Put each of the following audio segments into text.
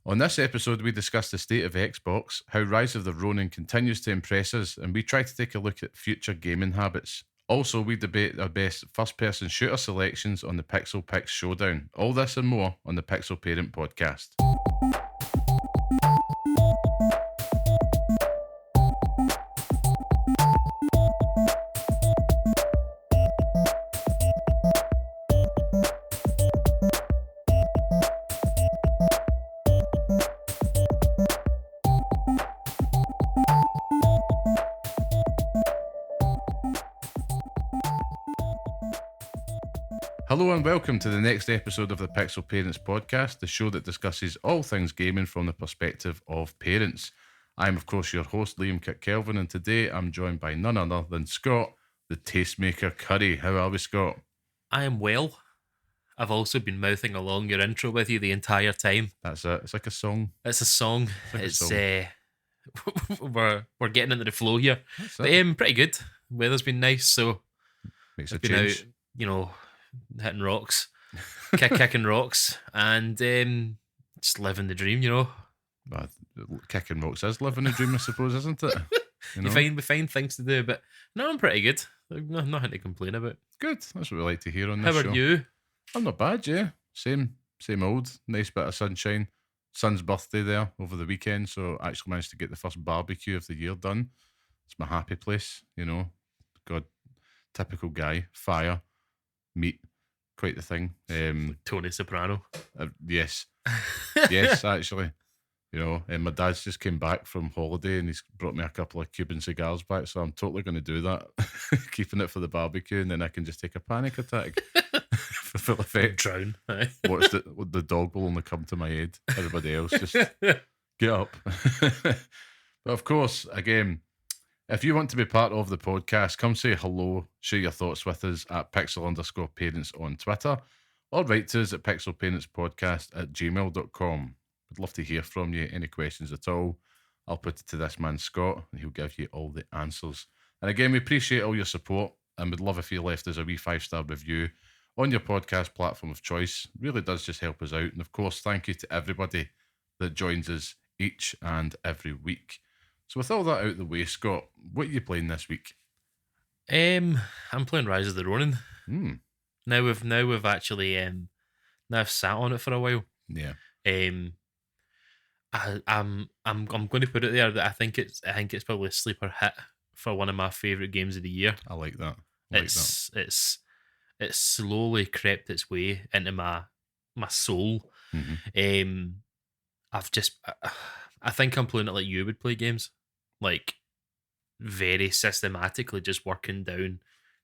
On this episode, we discuss the state of Xbox, how Rise of the Ronin continues to impress us, and we try to take a look at future gaming habits. Also, we debate our best first-person shooter selections on the Pixel Picks Showdown. All this and more on the Pixel Parent podcast. Hello and welcome to the next episode of the Pixel Parents podcast, the show that discusses all things gaming from the perspective of parents. I'm, of course, your host, Liam Kirkkelvin, and today I'm joined by none other than Scott, the tastemaker Curry. How are we, Scott? I am well. I've also been mouthing along your intro with you the entire time. That's it. It's like a song. It's a song. We're getting into the flow here. That's But it. pretty good. Weather's been nice, so Makes a I've been change. out, hitting rocks, kicking rocks, and just living the dream. Well, kicking rocks is living a dream, I suppose, isn't it? We find things to do, but no, I'm pretty good. Nothing to complain about. Good. That's what we like to hear on How this are show. you? I'm not bad, yeah. Same old. Nice bit of sunshine. Son's birthday there over the weekend, so I actually managed to get the first barbecue of the year done. It's my happy place, God, typical guy. Fire, meat, quite the thing. Tony Soprano. Yes, actually. And my dad's just came back from holiday and he's brought me a couple of Cuban cigars back, so I'm totally going to do that, keeping it for the barbecue, and then I can just take a panic attack for full effect. Drown. Watch the dog will only come to my aid. Everybody else just get up. But of course, again, if you want to be part of the podcast, come say hello, share your thoughts with us at pixel_parents on Twitter, or write to us at pixelparentspodcast@gmail.com. We'd love to hear from you. Any questions at all, I'll put it to this man Scott and he'll give you all the answers. And again, we appreciate all your support and would love if you left us a wee 5-star review on your podcast platform of choice. It really does just help us out. And of course, thank you to everybody that joins us each and every week. So with all that out of the way, Scott, what are you playing this week? I'm playing Rise of the Ronin. Now we've actually now I've sat on it for a while. Yeah. I'm going to put it there that I think it's probably a sleeper hit for one of my favourite games of the year. I like that. It's slowly crept its way into my soul. Mm-hmm. I think I'm playing it like you would play games, like very systematically, just working down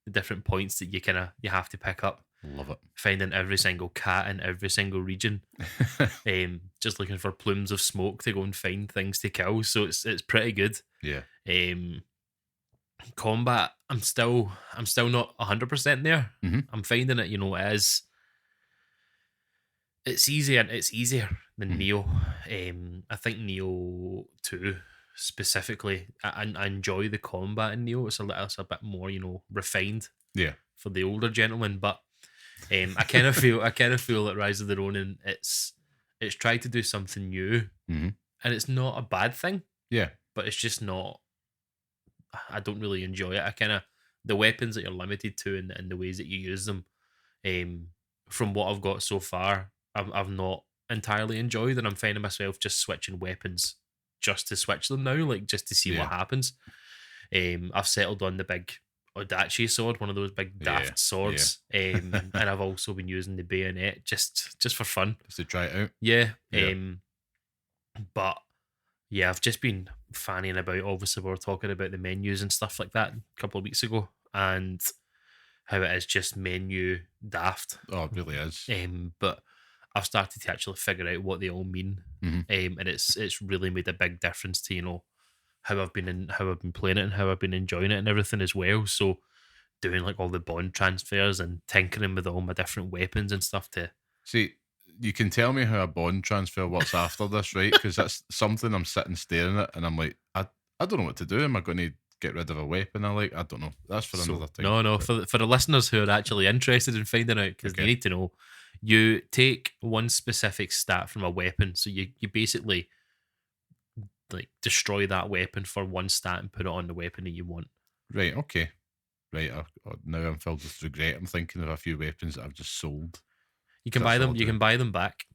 the different points that you have to pick up. Love it. Finding every single cat in every single region. Just looking for plumes of smoke to go and find things to kill. So it's pretty good. Yeah. Combat, I'm still not 100% there. Mm-hmm. I'm finding it, it's easier than Neo. I think Neo 2 specifically, I enjoy the combat in Neo. It's a bit more, refined. Yeah. For the older gentleman, but I kind of feel that Rise of the Ronin, it's tried to do something new, and it's not a bad thing. Yeah, but it's just not. I don't really enjoy it. The weapons that you're limited to and the ways that you use them, from what I've got so far, I've not entirely enjoyed, and I'm finding myself just switching weapons just to switch them now, like just to see what happens. I've settled on the big Odachi sword, one of those big daft swords, and I've also been using the bayonet just for fun, just to try it out. But yeah, I've just been fanning about. Obviously, we were talking about the menus and stuff like that a couple of weeks ago, and how it is just menu daft. Oh, it really is. But I've started to actually figure out what they all mean, and it's really made a big difference to how I've been playing it and how I've been enjoying it and everything as well. So doing like all the bond transfers and tinkering with all my different weapons and stuff to see. You can tell me how a bond transfer works after this, right? Because that's something I'm sitting staring at, and I'm like, I don't know what to do. Am I going to get rid of a weapon I like. I don't know. That's for So another time. no, But, for the listeners who are actually interested in finding out, because they okay. need to know, you take one specific stat from a weapon. So you basically like destroy that weapon for one stat and put it on the weapon that you want. Right, okay. Right, now I'm filled with regret. I'm thinking of a few weapons that I've just sold. You 'Cause can that's buy what them. I'll You do. can buy them back.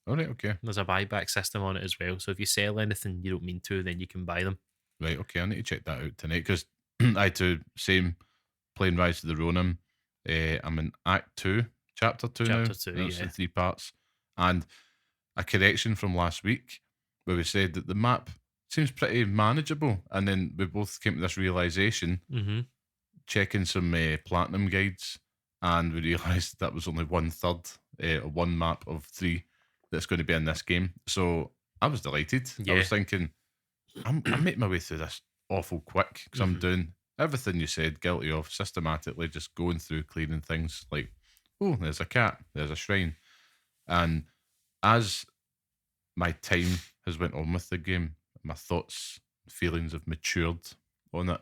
All right, okay. There's a buyback system on it as well. So if you sell anything you don't mean to, then you can buy them. Right, okay. I need to check that out tonight because I too, same playing Rise of the Ronin. I'm in Act 2, Chapter 2 now. Chapter 2, It's yeah. in 3 parts. And a correction from last week where we said that the map seems pretty manageable. And then we both came to this realization, Mm-hmm. checking some platinum guides, and we realised that was only 1/3, one map of 3 that's going to be in this game. So I was delighted. I Yeah. was thinking, I'm making my way through this awful quick because I'm Mhm. doing everything you said, guilty of, systematically just going through clearing things like, oh, there's a cat, there's a shrine. And as my time has went on with the game, my thoughts, feelings have matured on it.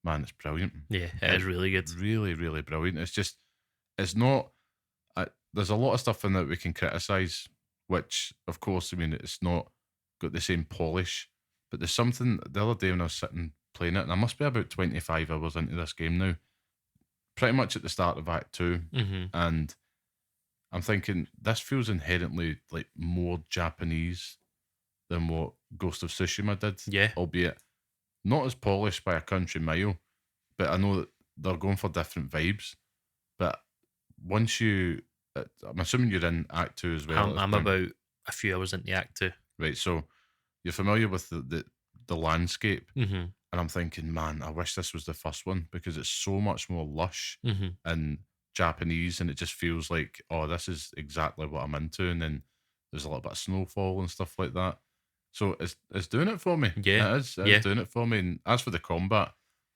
Man, it's brilliant. Yeah, it is really good. Really, really brilliant. It's just, it's not, there's a lot of stuff in that we can criticise, which, of course, I mean, it's not got the same polish, but there's something, the other day when I was sitting playing it, and I must be about 25 hours into this game now, pretty much at the start of Act 2, Mm-hmm. and I'm thinking, this feels inherently like more Japanese than what Ghost of Tsushima did, Yeah. albeit not as polished by a country mile, but I know that they're going for different vibes. But once you, I'm assuming you're in Act 2 as well. I'm about a few hours into Act 2. Right, so you're familiar with the landscape, Mm-hmm. and I'm thinking, man, I wish this was the first one because it's so much more lush Mm-hmm. and Japanese, and it just feels like, oh, this is exactly what I'm into. And then there's a little bit of snowfall and stuff like that. So it's doing it for me. Yeah. It is Yeah. doing it for me. And as for the combat,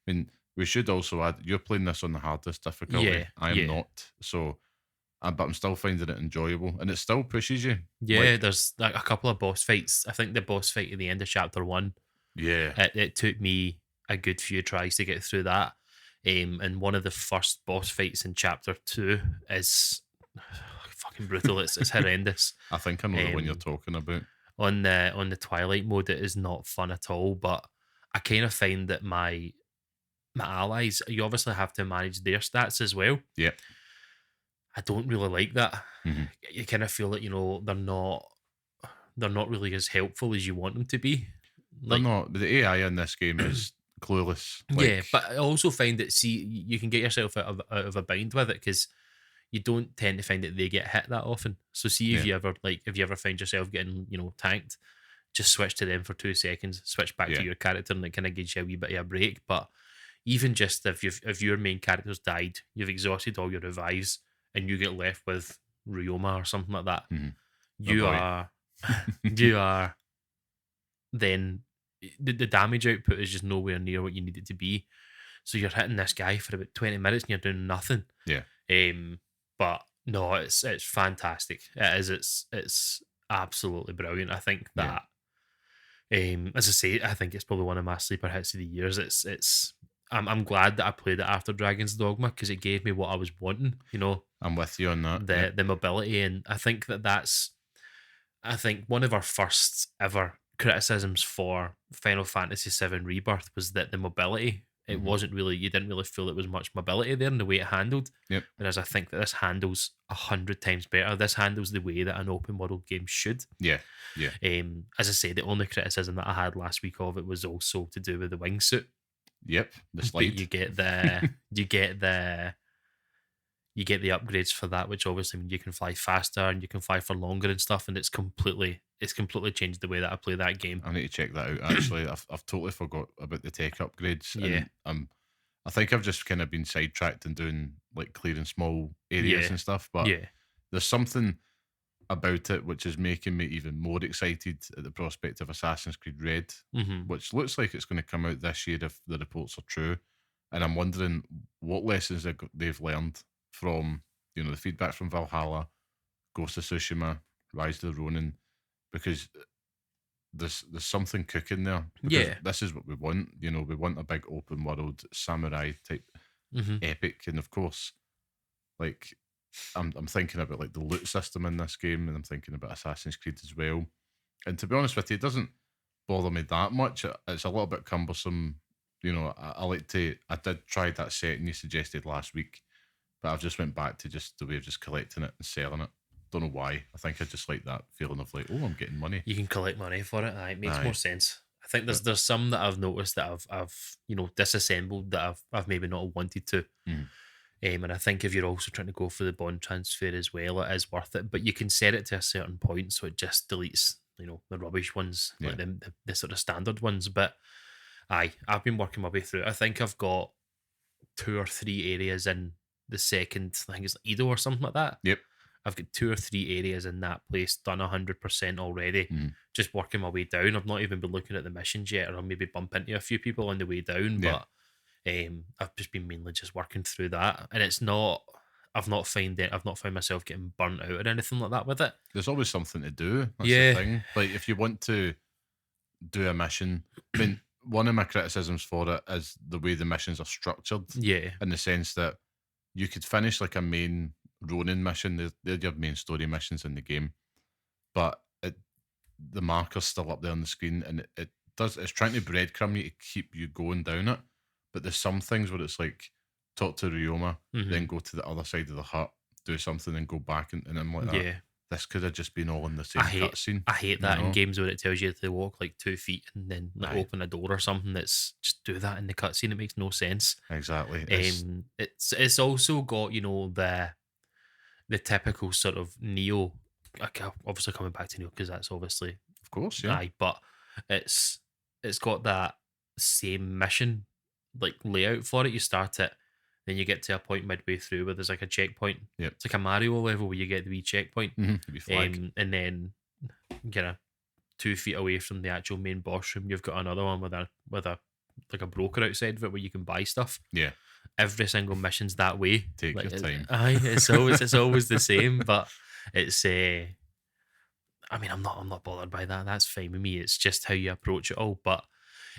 I mean, we should also add, you're playing this on the hardest difficulty. Yeah, I am yeah. not. So, but I'm still finding it enjoyable, and it still pushes you. Yeah, Like, there's like a couple of boss fights. I think the boss fight at the end of chapter 1, yeah, it took me a good few tries to get through that. And one of the first boss fights in chapter 2 is fucking brutal. It's horrendous. I think I know the one you're Um, talking about. On the Twilight mode, it is not fun at all. But I kind of find that my allies, you obviously have to manage their stats as well. Yeah. I don't really like that. Mhm. You kind of feel that they're not really as helpful as you want them to be. They're Like, not. The AI in this game is clueless. yeah, Like, but I also find that you can get yourself out of a bind with it because you don't tend to find that they get hit that often. So see if Yeah. you ever find yourself getting tanked, just switch to them for 2 seconds, switch back Yeah. to your character, and it kind of gives you a wee bit of a break. But even just if your main character's died, you've exhausted all your revives, and you get left with Ryoma or something like that, Mhm. you boy. are you are then the damage output is just nowhere near what you need it to be. So you're hitting this guy for about 20 minutes and you're doing nothing. Yeah. But no, it's fantastic. It is. It's absolutely brilliant. I think Yeah. that as I say, I think it's probably one of my sleeper hits of the years. I'm glad that I played it after Dragon's Dogma because it gave me what I was wanting. I'm with you on that. The mobility, and I think that's one of our first ever criticisms for Final Fantasy VII Rebirth was that the mobility, it Mhm. wasn't really, you didn't really feel there was much mobility there in the way it handled. Yep. Whereas I think that this handles 100 times better. This handles the way that an open world game should. Yeah. Yeah. As I say, the only criticism that I had last week of it was also to do with the wingsuit. Yep. The But slide. you get the you get the upgrades for that, which obviously means you can fly faster and you can fly for longer and stuff. And it's completely changed the way that I play that game. I need to check that out. Actually, I've totally forgot about the tech upgrades. Yeah. And I think I've just kind of been sidetracked and doing like clearing small areas Yeah. and stuff. But Yeah, there's something about it which is making me even more excited at the prospect of Assassin's Creed Red, hmm which looks like it's going to come out this year if the reports are true. And I'm wondering what lessons they've learned from the feedback from Valhalla, Ghost of Tsushima, Rise of the Ronin, because there's something cooking there because Yeah. this is what we want. You know, we want a big open world samurai type Hmm. epic, and of course, like I'm thinking about like the loot system in this game, and I'm thinking about Assassin's Creed as well. And to be honest with you, it doesn't bother me that much. It's a little bit cumbersome. You know, I like to. I did try that setting you suggested last week, but I've just went back to just the way of just collecting it and selling it. Don't know why. I think I just like that feeling of like, oh, I'm getting money. You can collect money for it. Aye, it makes more Aye, sense. I think but there's some that I've noticed that I've disassembled that I've maybe not wanted to. mm, And I think if you're also trying to go for the bond transfer as well, it is worth it. But you can set it to a certain point, so it just deletes, the rubbish ones, yeah, like the sort of standard ones. But aye, I've been working my way through it. I think I've got two or three areas in the second, I think it's Edo or something like that. yep, I've got two or three areas in that place done 100% already. mm, Just working my way down. I've not even been looking at the missions yet, or I'll maybe bump into a few people on the way down. yeah. But I've just been mainly just working through that, and it's not. I've not found myself getting burnt out or anything like that with it. There's always something to do. That's the Yeah, thing. Like if you want to do a mission, I mean, one of my criticisms for it is the way the missions are structured, yeah, in the sense that you could finish like a main Ronin mission. They're your main story missions in the game, but the marker's still up there on the screen, and it's trying to breadcrumb you to keep you going down it. But there's some things where it's like talk to Ryoma, hmm, then go to the other side of the hut, do something, and go back, and I'm like that. yeah. This could have just been all in the I same hate cutscene, I hate you that in know? games where it tells you to walk like 2 feet and then like Aye, open a door or something. That's just do that in the cutscene. It makes no sense. exactly. It's It's also got the typical sort of Neo. Like, obviously coming back to Neo because that's obviously of course, yeah, aye, but it's it's got that same mission like layout for it. You start it, then you get to a point midway through where there's like a checkpoint. yep. It's like a Mario level where you get the wee checkpoint, It'd be flag. and then kind of 2 feet away from the actual main boss room, you've got another one with a like a broker outside of it where you can buy stuff. Yeah, Every single mission's that way. take Like, your time. aye, it's always the same, but it's I mean, I'm not bothered by that. That's fine with me. It's just how you approach it all. But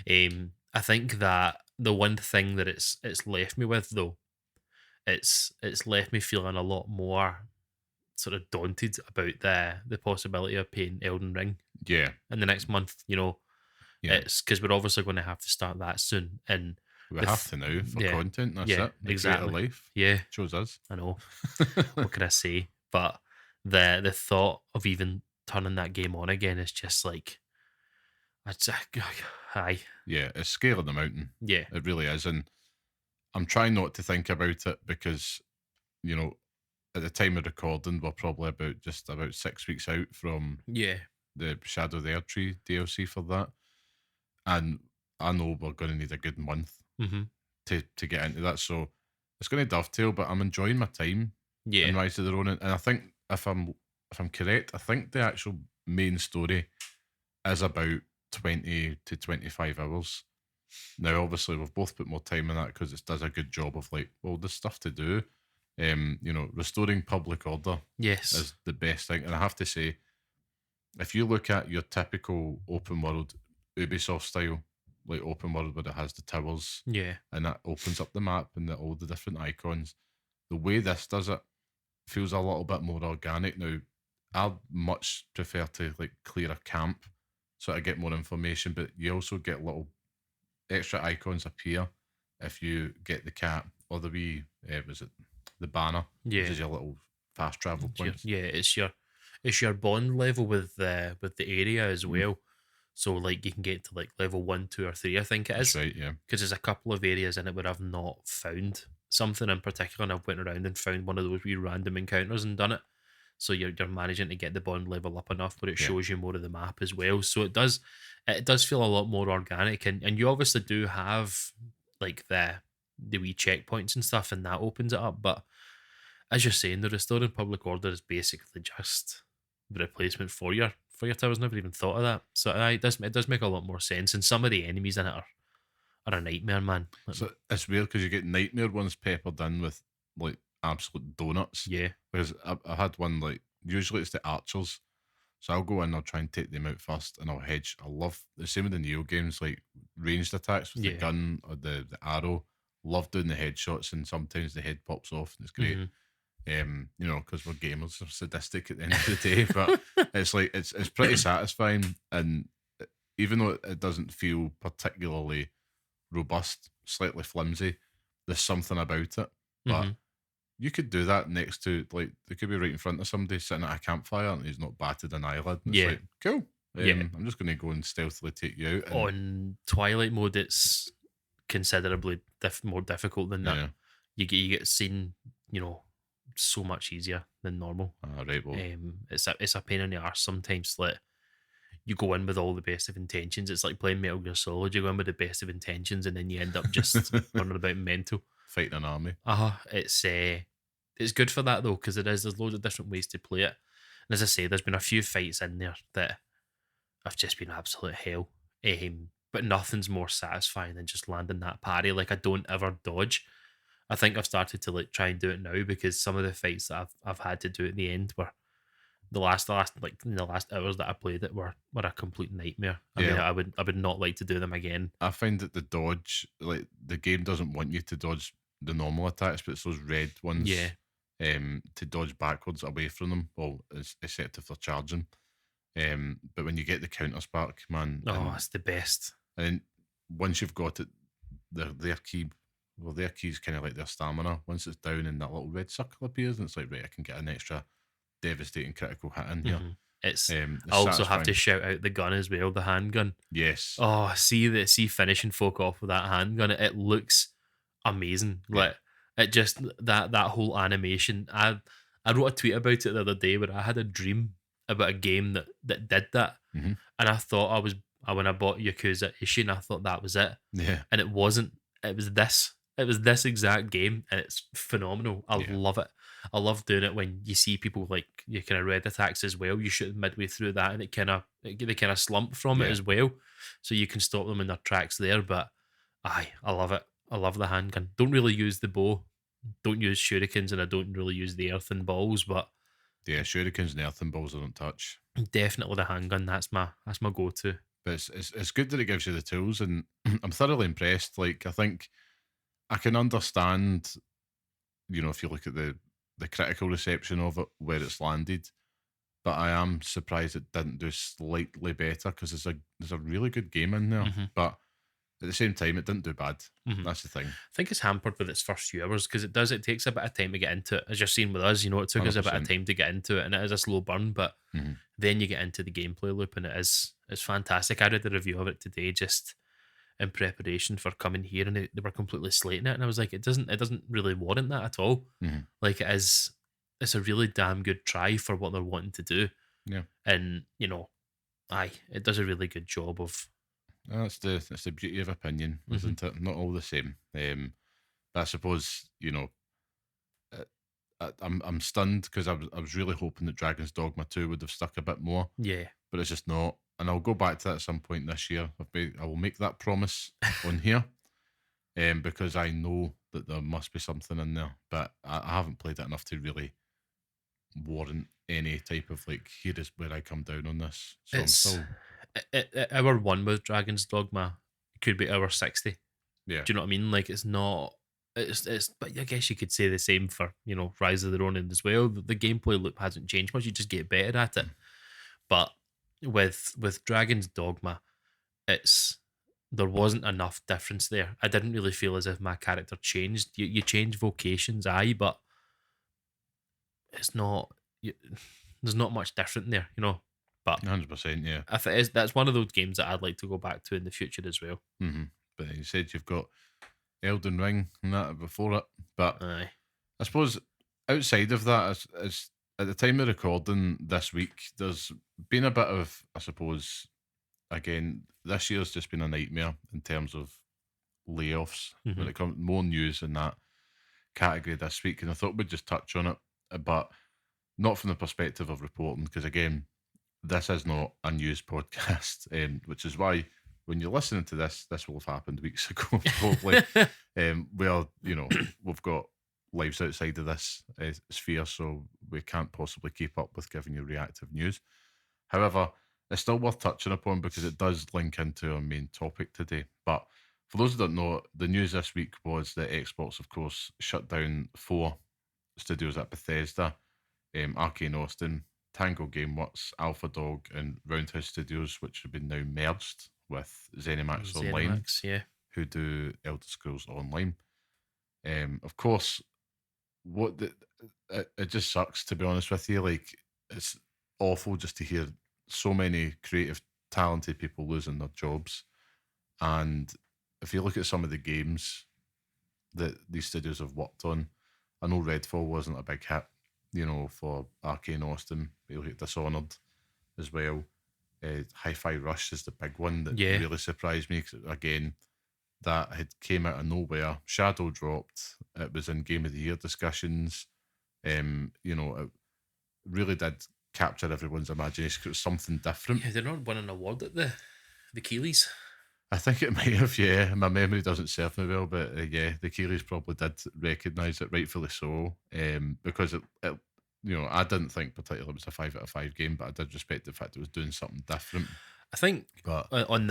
I think that the one thing that it's left me with though, it's left me feeling a lot more sort of daunted about the possibility of playing Elden Ring Yeah, in the next month. yeah. It's because we're obviously going to have to start that soon. And We the have to now for yeah, content. That's yeah, it. The creator exactly. life Yeah, chose us. I know. What can I say? But the thought of even turning that game on again is just like, I just, aye, Yeah, it's scale of the mountain. yeah, It really is, and I'm trying not to think about it because you know at the time of recording, we're probably about 6 weeks out from yeah, the Shadow of the Erdtree DLC for that, and I know we're going to need a good month hmm, to get into that. So it's going to dovetail, but I'm enjoying my time in yeah, Rise of the Ronin, and I think if I'm correct, I think the actual main story is about 20 to 25 hours. Now, obviously, we've both put more time in that because it does a good job of like, well, there's stuff to do. Restoring public order yes, is the best thing. And I have to say, if you look at your typical open world Ubisoft style, like open world where it has the towers yeah, and that opens up the map and all the different icons, the way this does it feels a little bit more organic. Now, I'd much prefer to like clear a camp so I get more information, but you also get little extra icons appear if you get the cat or the wee was it the banner, which yeah, is your little fast travel points. yeah. It's your bond level with the area as Mhm. well. So like you can get to like level 1, 2, or 3, I think it That's is, right, yeah. because there's a couple of areas in it where I've not found something in particular, and I've went around and found one of those wee random encounters and done it. So you're managing to get the bond level up enough where it Yeah. shows you more of the map as well. So it does feel a lot more organic, and you obviously do have like the wee checkpoints and stuff, and that opens it up. But as you're saying, the restoring public order is basically just the replacement for your towers. Never even thought of that. So it does make a lot more sense. And some of the enemies in it are a nightmare, man. Like, So it's weird because you get nightmare ones peppered in with like absolute donuts. yeah, Because I had one like usually it's the archers. So I'll go in, I'll try and take them out first, and I'll hedge. I love the same with the Neo games, like ranged attacks with the Yeah. gun or the arrow. Love doing the headshots, and sometimes the head pops off, and it's great. Hmm. Because we're gamers, we're sadistic at the end of the day, but it's like it's pretty satisfying, and even though it doesn't feel particularly robust, slightly flimsy, there's something about it. But Hmm. you could do that next to, like, they could be right in front of somebody sitting at a campfire and he's not batted an eyelid. And it's Yeah. like, cool. Yeah. I'm just going to go and stealthily take you out. And On Twilight mode, it's considerably more difficult than that. yeah, You get seen, so much easier than normal. right. Well, It's a pain in the arse sometimes. Like you go in with all the best of intentions. It's like playing Metal Gear Solid. You go in with the best of intentions, and then you end up just running about mental. fighting an army. It's good for that though, because there's loads of different ways to play it. And as I say, there's been a few fights in there that have just been absolute hell. But nothing's more satisfying than just landing that parry. Like I don't ever dodge. I think I've started to like try and do it now because some of the fights that I've had to do at the end were in the last hours that I played it were a complete nightmare. I mean, Yeah. I would not like to do them again. I find that the dodge, like, the game doesn't want you to dodge the normal attacks, but it's those red ones. Yeah. To dodge backwards away from them. Well, it's except if they're charging. But when you get the counter spark, man, Oh, it's the best. and then once you've got it, their key, well, their key's kind of like their stamina. Once it's down and that little red circle appears, and it's like, right, I can get an extra devastating critical hit in here. Mhm. It's It's I also have to satisfying. shout out the gun as well, the handgun. Yes. Oh, see finishing folk off with that handgun. It looks amazing. Yeah. Like it just that whole animation. I wrote a tweet about it the other day where I had a dream about a game that did that, Mhm. and I thought when I bought Yakuza Ishin, I thought that was it, Yeah. and it wasn't. It was this. It was this exact game, and it's phenomenal. I Yeah. love it. I love doing it when you see people like you kind of red attacks as well. You shoot them midway through that, and they kind of slump from it Yeah. as well, so you can stop them in their tracks there. But I love it. I love the handgun. Don't really use the bow. Don't use shurikens, and I don't really use the earthen balls. But Yeah. Shurikens and earthen balls I don't touch. definitely the handgun. That's my go-to. But it's good that it gives you the tools, and I'm thoroughly impressed. Like, I think I can understand, if you look at the critical reception of it, where it's landed. But I am surprised it didn't do slightly better because there's a really good game in there. Mhm. But at the same time, it didn't do bad. Mhm. That's the thing. I think it's hampered with its first few hours because it takes a bit of time to get into it. As you're seeing with us, it took us a bit of 100%. time to get into it, and it is a slow burn. But Mhm. then you get into the gameplay loop, and it's fantastic. I read the review of it today just in preparation for coming here, and they were completely slating it, and I was like, it doesn't really warrant that at all. Mhm. Like it's a really damn good try for what they're wanting to do, Yeah. and it does a really good job of. That's the beauty of opinion, Mhm. isn't it? Not all the same. But I suppose uh, I'm stunned because I was really hoping that Dragon's Dogma 2 would have stuck a bit more, Yeah. but it's just not. And I'll go back to that at some point this year. I will make that promise on here, because I know that there must be something in there, but I haven't played it enough to really warrant any type of, like, here is where I come down on this. So I'm It's still, hour one with Dragon's Dogma could be hour 60. yeah, Do you know what I mean? Like it's not. But I guess you could say the same for Rise of the Ronin as well. The gameplay loop hasn't changed much. You just get better at it. But with Dragon's Dogma, there wasn't enough difference there. I didn't really feel as if my character changed. You change vocations, aye, but it's not. There's not much different there, But 100%, yeah. if it is, that's one of those games that I'd like to go back to in the future as well. But you said you've got Elden Ring and that before it, but Aye. I suppose outside of that, as at the time of recording this week, there's been a bit of, I suppose, again, this year's just been a nightmare in terms of layoffs when Mhm. it comes more news in that category this week, and I thought we'd just touch on it, but not from the perspective of reporting, because again, this is not a news podcast, which is why when you're listening to this will have happened weeks ago, probably. Where we've got lives outside of this sphere, so we can't possibly keep up with giving you reactive news. However, it's still worth touching upon because it does link into our main topic today. But for those who don't know, the news this week was that Xbox, of course, shut down 4 studios at Bethesda, Arcane Austin, Tango Gameworks, Alpha Dog, and Roundhouse Studios, which have been now merged with ZeniMax Online, ZeniMax, yeah. who do Elder Scrolls Online. Of course, what the, it just sucks, to be honest with you. Like, it's awful just to hear so many creative, talented people losing their jobs. And if you look at some of the games that these studios have worked on, I know Redfall wasn't a big hit, for Arcane Austin. You look at Dishonored as well. Hi-Fi Rush is the big one that Yeah. really surprised me. 'Cause again, that had came out of nowhere. Shadow dropped. It was in Game of the Year discussions. It really did capture everyone's imagination 'cause it was something different. Yeah, they're not winning an award at the Keeleys. I think it might have, yeah. My memory doesn't serve me well, but yeah, the Keelys probably did recognise it, rightfully so, because I didn't think particularly it was a 5 out of 5 game, but I did respect the fact it was doing something different. I think But on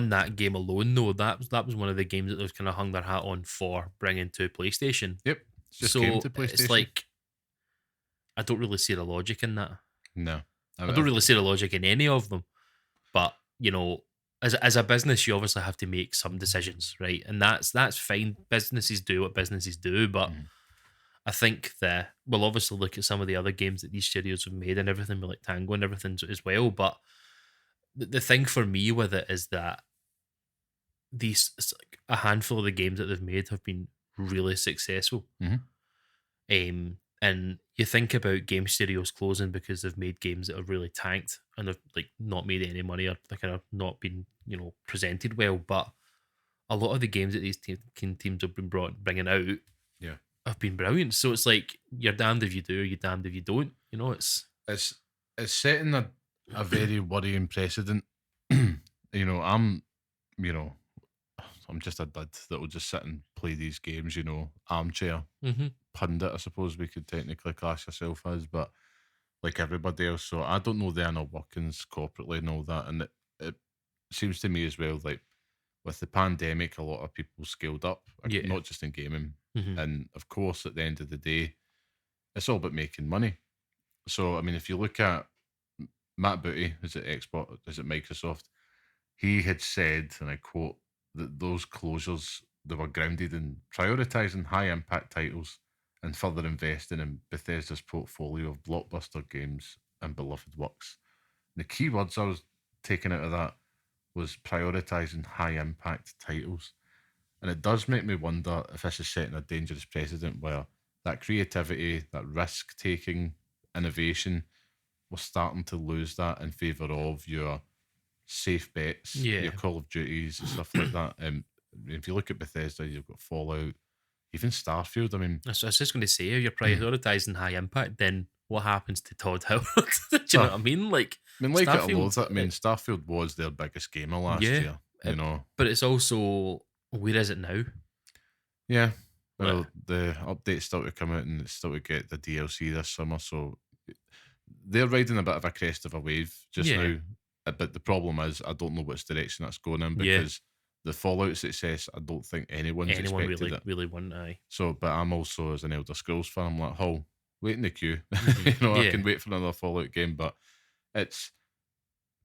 that game alone, though, that was one of the games that they've kind of hung their hat on for bringing to PlayStation. yep, it's just So came to PlayStation. it's like I don't really see the logic in that. No, I don't really see the logic in any of them. But as a business, you obviously have to make some decisions, right? And that's fine. Businesses do what businesses do, but Mhm. I think that we'll obviously look at some of the other games that these studios have made and everything, like Tango and everything as well. But the thing for me with it is that it's like a handful of the games that they've made have been really successful. Mhm. And you think about game studios closing because they've made games that have really tanked and have like not made any money, or they kind of not been presented well. But a lot of the games that these teams have been bringing out Yeah, have been brilliant. So it's like you're damned if you do, you're damned if you don't. it's setting a very worrying precedent. I'm you know I'm just a dud that will just sit and play these games. Armchair Mm-hmm. pundit, I suppose we could technically class yourself as, but like everybody else. So I don't know the inner workings corporately and all that. And it seems to me as well, like with the pandemic, a lot of people scaled up, Yeah. not just in gaming. Mm-hmm. And of course, at the end of the day, it's all about making money. So, I mean, if you look at Matt Booty, is it Microsoft? He had said, and I quote, that those closures, they were grounded in prioritizing high impact titles and further investing in Bethesda's portfolio of blockbuster games and beloved works. And the key words I was taking out of that was prioritizing high impact titles. And it does make me wonder if this is setting a dangerous precedent where that creativity, that risk taking, innovation, we're starting to lose that in favour of your safe bets, Yeah. your Call of Duties and stuff like that. If you look at Bethesda, you've got Fallout, even Starfield. I mean, I was just going to say, if you're prioritizing high impact, then what happens to Todd Howard? Do you know what I mean? Like like it or Starfield, loathe it. I mean, Starfield was their biggest gamer last Yeah, year. but it's also, where is it now? Yeah. Well, the update's still to come out and it's still to get the DLC this summer. So they're riding a bit of a crest of a wave just Yeah. now. But the problem is, I don't know which direction that's going in Yeah. because the Fallout success, I don't think anyone expected really it. really wouldn't. Aye. So, but I'm also, as an Elder Scrolls fan, I'm like, oh, wait in the queue. Mhm. I Yeah. can wait for another Fallout game, but it's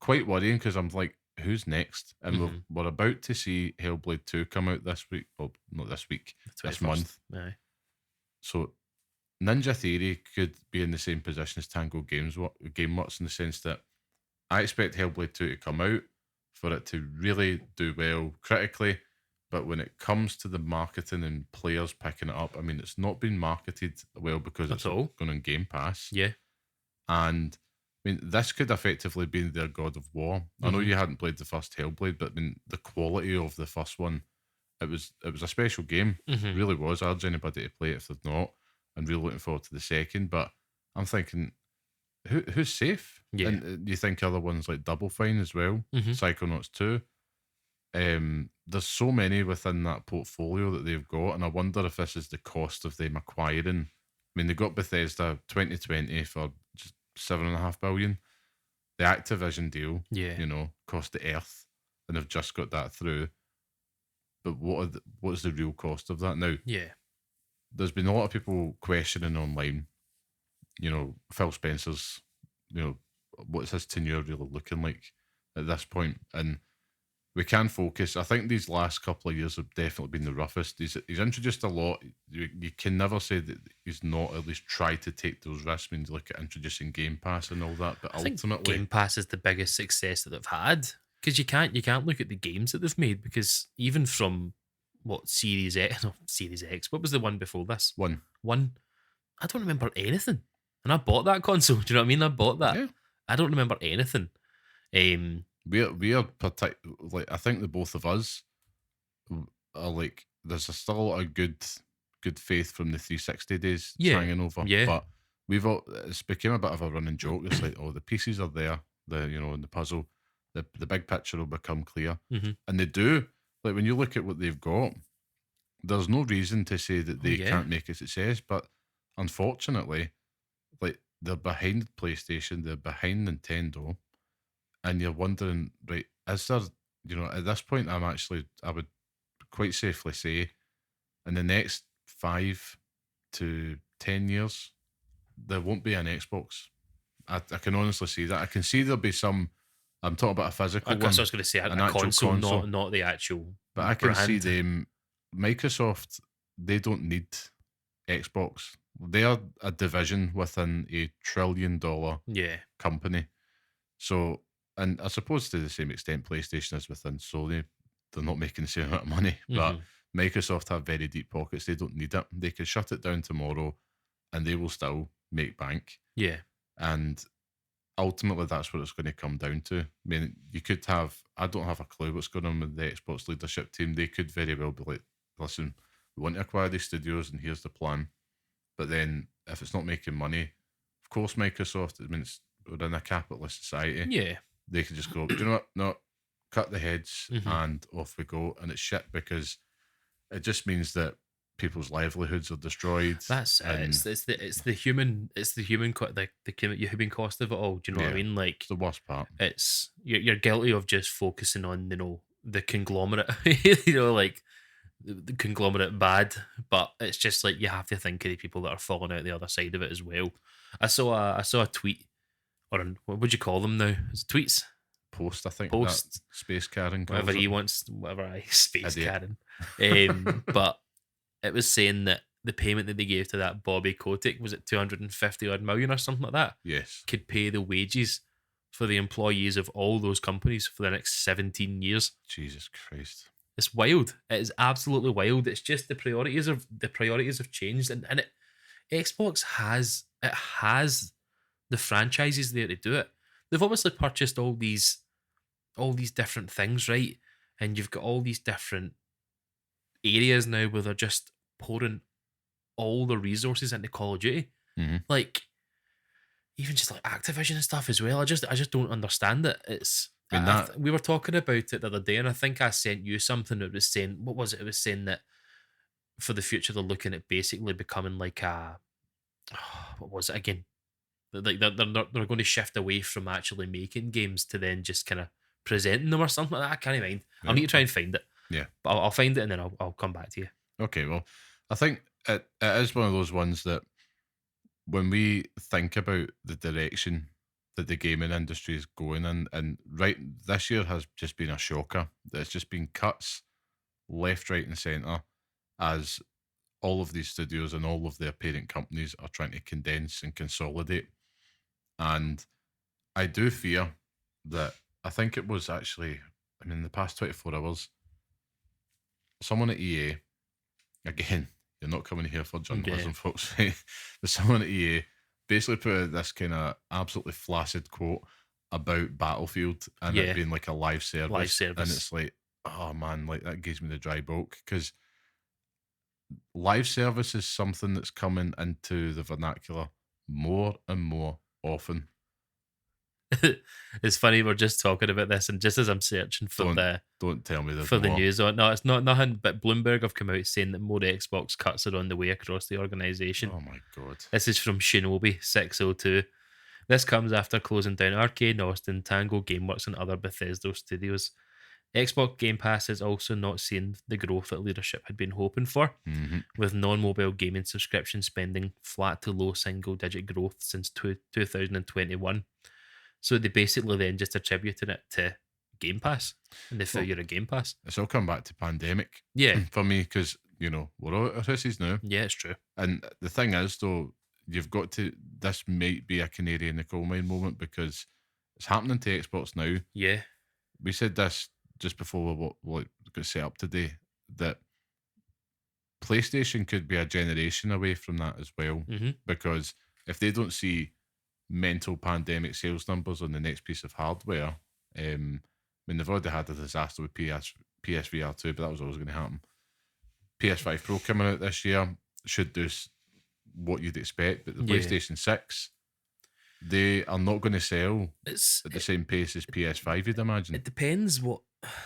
quite worrying because I'm like, who's next? And Mhm. we're about to see Hellblade 2 come out this week. Well, not this week, The this 21st. month. Aye. So Ninja Theory could be in the same position as Tango Gameworks in the sense that I expect Hellblade 2 to come out for it to really do well critically. But when it comes to the marketing and players picking it up, I mean, it's not been marketed well because At it's all. going on Game Pass. Yeah. And I mean, this could effectively be their God of War. I know Mhm. you hadn't played the first Hellblade, but I mean, the quality of the first one, it was a special game. Mhm. It really was. I urge anybody to play it if they've not. I'm really looking forward to the second. But I'm thinking, who's safe? Yeah. And you think other ones like Double Fine as well, Mhm. Psychonauts 2. There's so many within that portfolio that they've got, and I wonder if this is the cost of them acquiring. I mean, they got Bethesda 2020 for just 7.5 billion. the Activision deal, Yeah. you know, cost the earth, and they've just got that through. But what is the real cost of that now? Yeah. There's been a lot of people questioning online, you know, Phil Spencer's, you know, what's his tenure really looking like at this point? And we can focus. I think these last couple of years have definitely been the roughest. He's introduced a lot. You can never say that he's not at least tried to take those risks when you look at introducing Game Pass and all that. But I think ultimately, Game Pass is the biggest success that they've had, because you can't look at the games that they've made, because even from what Series X, no, Series X, what was the one before this? one, One, I don't remember anything, and I bought that console. Do you know what I mean? I bought that. yeah, I don't remember anything. we are like I think the both of us are like there's still a lot of good faith from the 360 days Yeah, hanging over, yeah. but it's become a bit of a running joke. It's like, oh, the pieces are there, in the puzzle, the big picture will become clear, Mhm. and they do. Like when you look at what they've got, there's no reason to say that Oh they yeah, can't make a success, but unfortunately, like they're behind PlayStation, they're behind Nintendo, and you're wondering, right, is there, at this point, I would quite safely say, in the next 5 to 10 years, there won't be an Xbox. I can honestly see that. I can see there'll be some. I'm talking about a I physical guess I one, was going to say an a actual console, console. not the actual But I can see brand. them. Microsoft, they don't need Xbox. They're a division within a $1 trillion Yeah, company. So, and I suppose to the same extent, PlayStation is within Sony. They're not making the same amount of money, but Mhm. Microsoft have very deep pockets. They don't need it. They could shut it down tomorrow, and they will still make bank. Yeah, And ultimately, that's what it's going to come down to. I mean, you could have. I don't have a clue what's going on with the Xbox leadership team. They could very well be like, "Listen, we want to acquire these studios, and here's the plan." But then, if it's not making money, of course, Microsoft. I mean, we're in a capitalist society. yeah. They could just go, do you know what? No, cut the heads Mhm. and off we go. And it's shit because it just means that people's livelihoods are destroyed. That's it. And The human cost of it all. Do you know what I yeah, mean? Like, it's the worst part. it's you're guilty of just focusing on the conglomerate, like the conglomerate bad, but it's just like you have to think of the people that are falling out the other side of it as well. I saw a tweet, what would you call them now? Is it tweets, Post, I think that posts, Space Karen whatever calls it. he wants, whatever I space Idiot. Karen. But it was saying that the payment that they gave to that Bobby Kotick, was it 250 odd million or something like that, Yes. could pay the wages for the employees of all those companies for the next 17 years. Jesus Christ. It's wild. It is absolutely wild. It's just the priorities have changed, and Xbox has the franchises there to do it. They've obviously purchased all these different things, right? And you've got all these different areas now where they're just pouring all the resources into Call of Duty. Mm-hmm. Like, even just like Activision and stuff as well. I just don't understand it. It's I mean, we were talking about it the other day, and I think I sent you something that was saying, what was it? It was saying that for the future they're looking at basically becoming like a what was it again? Like they're going to shift away from actually making games to then just kind of presenting them or something like that. I can't even mind. I'll need to try and find it. Yeah. But I'll find it and then I'll come back to you. Okay, well, I think it is one of those ones that when we think about the direction that the gaming industry is going in, and right, this year has just been a shocker. There's just been cuts left, right, and centre as all of these studios and all of their parent companies are trying to condense and consolidate. And I do fear that I think it was actually, I mean, in the past 24 hours, someone at EA, again, you're not coming here for journalism, Yeah. folks, right? But someone at EA basically put out this kind of absolutely flaccid quote about Battlefield and it Yeah. being like a live service. Live And service. it's like, oh man, like that gives me the dry bulk because live service is something that's coming into the vernacular more and more often. It's funny, we're just talking about this, and just as I'm searching for Don't tell me there's the more. news on, no, it's not nothing. But Bloomberg have come out saying that more Xbox cuts are on the way across the organisation. Oh my god. This is from Shinobi 602. This comes after closing down Arcade, Austin, Tango, GameWorks, and other Bethesda studios. Xbox Game Pass has also not seen the growth that leadership had been hoping for, Mm-hmm. with non-mobile gaming subscription spending flat to low single-digit growth since 2021. So they basically then just attributed it to Game Pass and the failure of Game Pass. It's all come back to pandemic. Yeah. For me, because, we're all at houses now. Yeah, it's true. And the thing is, though, you've got to, this might be a canary in the coal mine moment because it's happening to Xbox now. Yeah. We said this just before we got set up today, that PlayStation could be a generation away from that as well. Mm-hmm. Because if they don't see mental pandemic sales numbers on the next piece of hardware, they've already had a disaster with PSVR 2, but that was always going to happen. PS5 Pro coming out this year should do what you'd expect, but the PlayStation 6, they are not going to sell at the same pace as PS5, you'd imagine. It depends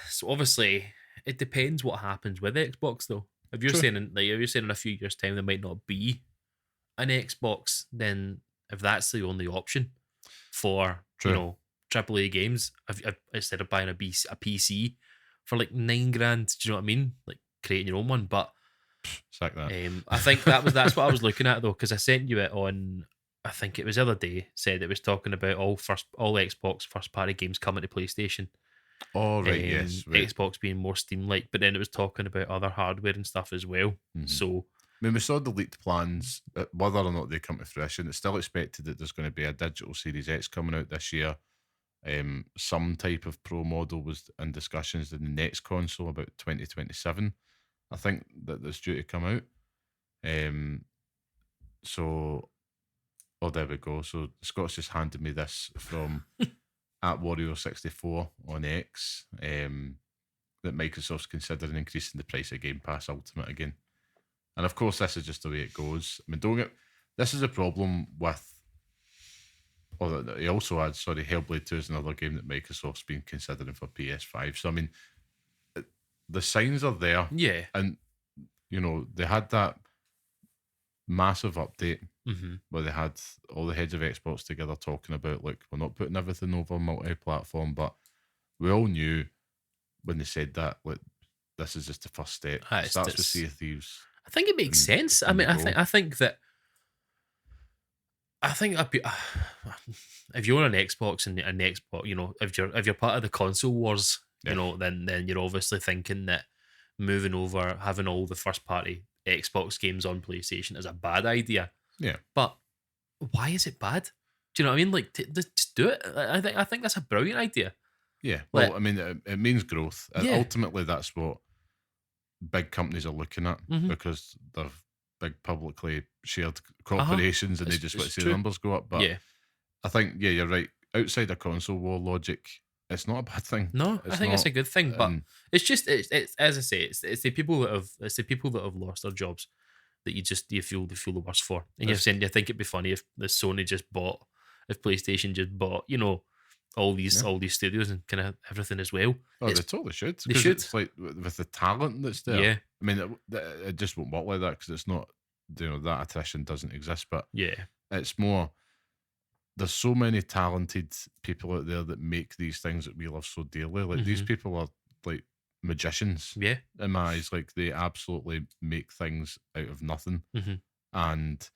so obviously it depends what happens with Xbox though. If you're saying in a few years' time there might not be an Xbox, then if that's the only option for AAA games, instead of buying a PC for like $9,000, do you know what I mean? Like creating your own one, but sack that. I think that's what I was looking at though, because I sent you it on. I think it was the other day. Said it was talking about all Xbox first party games coming to PlayStation. Oh right, yes. Right. Xbox being more Steam-like, but then it was talking about other hardware and stuff as well. Mm-hmm. So we saw the leaked plans, whether or not they come to fruition. It's still expected that there's going to be a digital Series X coming out this year. Some type of Pro model was in discussions in the next console about 2027. I think that's due to come out. There we go. So Scott's just handed me this from at Warrior64 on X, that Microsoft's considering increasing the price of Game Pass Ultimate again. And of course, this is just the way it goes. This is a problem with. He also adds, Hellblade 2 is another game that Microsoft's been considering for PS5. So the signs are there. Yeah. And they had that massive update where they had all the heads of Xbox together talking about, look, we're not putting everything over multi-platform, but we all knew when they said that, like, this is just the first step. It starts with Sea of Thieves. I think it makes sense. I think if you're on an Xbox and an Xbox, if you're part of the console wars, then you're obviously thinking that moving over, having all the first party Xbox games on PlayStation is a bad idea. Yeah. But why is it bad? Do you know what I mean? Like, just do it. I think that's a brilliant idea. Yeah. Well, it means growth. Ultimately, that's what big companies are looking at, because they're big publicly shared corporations and they just want to see the numbers go up. But I think, you're right. Outside of console war logic, it's not a bad thing. No, I think it's a good thing. But it's just it's as I say, it's the people that have lost their jobs that you feel the worst for. And you're saying you think it'd be funny if PlayStation just bought, all these studios and kind of everything as well. Oh, they totally should. They should. It's like with the talent that's there. Yeah. It just won't work like that because it's not, that attrition doesn't exist. But yeah, it's more, there's so many talented people out there that make these things that we love so dearly. Like, these people are like magicians. Yeah. In my eyes, like, they absolutely make things out of nothing. And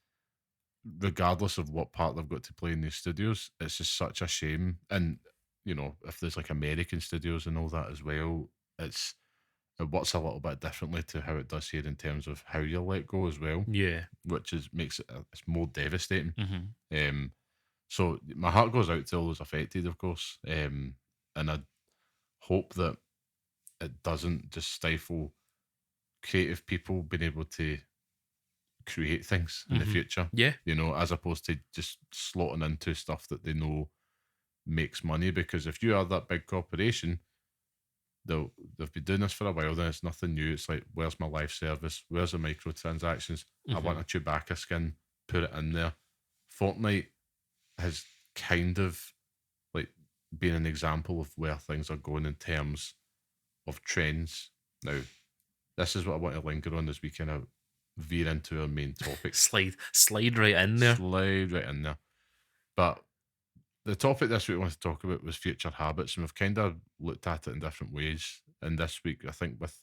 regardless of what part they've got to play in these studios, it's just such a shame. And if there's like American studios and all that as well, it works a little bit differently to how it does here in terms of how you let go as well. Yeah, which makes it's more devastating. So my heart goes out to all those affected, of course, and I hope that it doesn't just stifle creative people being able to create things in the future. Yeah. As opposed to just slotting into stuff that they know makes money. Because if you are that big corporation, they've been doing this for a while, then it's nothing new. It's like, where's my live service? Where's the microtransactions? I want a Chewbacca skin, put it in there. Fortnite has kind of like been an example of where things are going in terms of trends. Now, this is what I want to linger on as we kind of veer into our main topic. Slide right in there. Slide right in there. But the topic this week I want to talk about was future habits, and we've kind of looked at it in different ways. And this week, I think with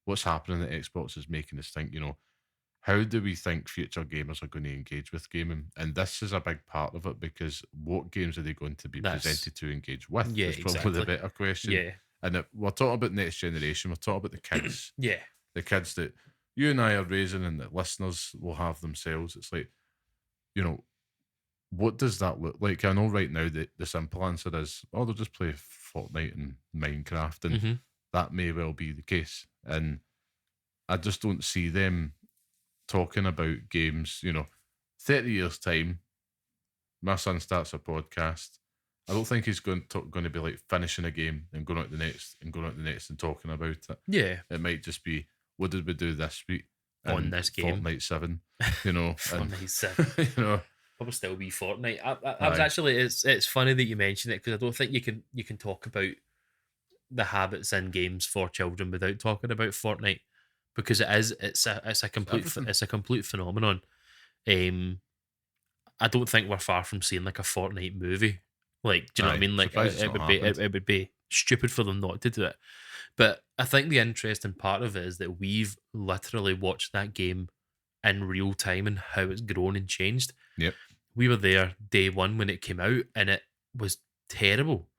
what's happening at Xbox is making us think, how do we think future gamers are going to engage with gaming? And this is a big part of it because what games are they going to be That's presented to engage with yeah, is probably the exactly. better question. Yeah, And we're talking about next generation, we're talking about the kids, yeah, the kids that you and I are raising and that listeners will have themselves. It's like, you know, what does that look like? I know right now the simple answer is, oh, they'll just play Fortnite and Minecraft, and hmm that may well be the case. And I just don't see them talking about games, 30 years' time, my son starts a podcast. I don't think he's going to be like finishing a game and going out the next and going out the next and talking about it. yeah. It might just be, what did we do this week? On And this game, Fortnite 7, and, Fortnite 7. you know, Probably still be Fortnite. I was aye, actually it's funny that you mentioned it because I don't think you can talk about the habits in games for children without talking about Fortnite because it's a complete everything. it's a complete phenomenon. Um, I don't think we're far from seeing like a Fortnite movie. Like, do you know what I Aye, mean? Like, surprised it's it not would be happened. it would be stupid for them not to do it. But I think the interesting part of it is that we've literally watched that game in real time and how it's grown and changed. Yep. We were there day one when it came out, and it was terrible.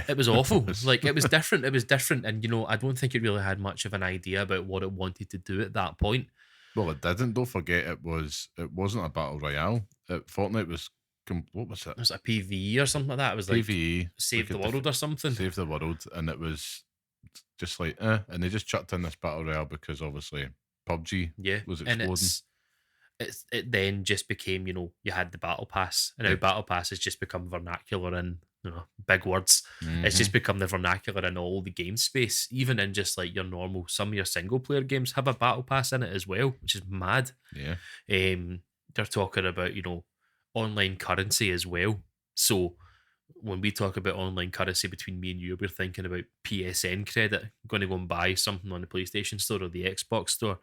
It was awful. Like it was different. It was different, and I don't think it really had much of an idea about what it wanted to do at that point. Well, it didn't. Don't forget, it wasn't a battle royale. Fortnite was what was it? It was a PvE or something like that. It was like PVE, Save like the World or something. save the world, and it was just like, and they just chucked in this battle royale because obviously PUBG Yeah, was and exploding. it then just became you had the battle pass, and now Yeah. battle pass has just become vernacular in big words. It's Mhm. just become the vernacular in all the game space, even in just like your normal. Some of your single player games have a battle pass in it as well, which is mad. Yeah. They're talking about online currency as well. So when we talk about online currency between me and you, we're thinking about PSN credit, going to go and buy something on the PlayStation Store or the Xbox Store.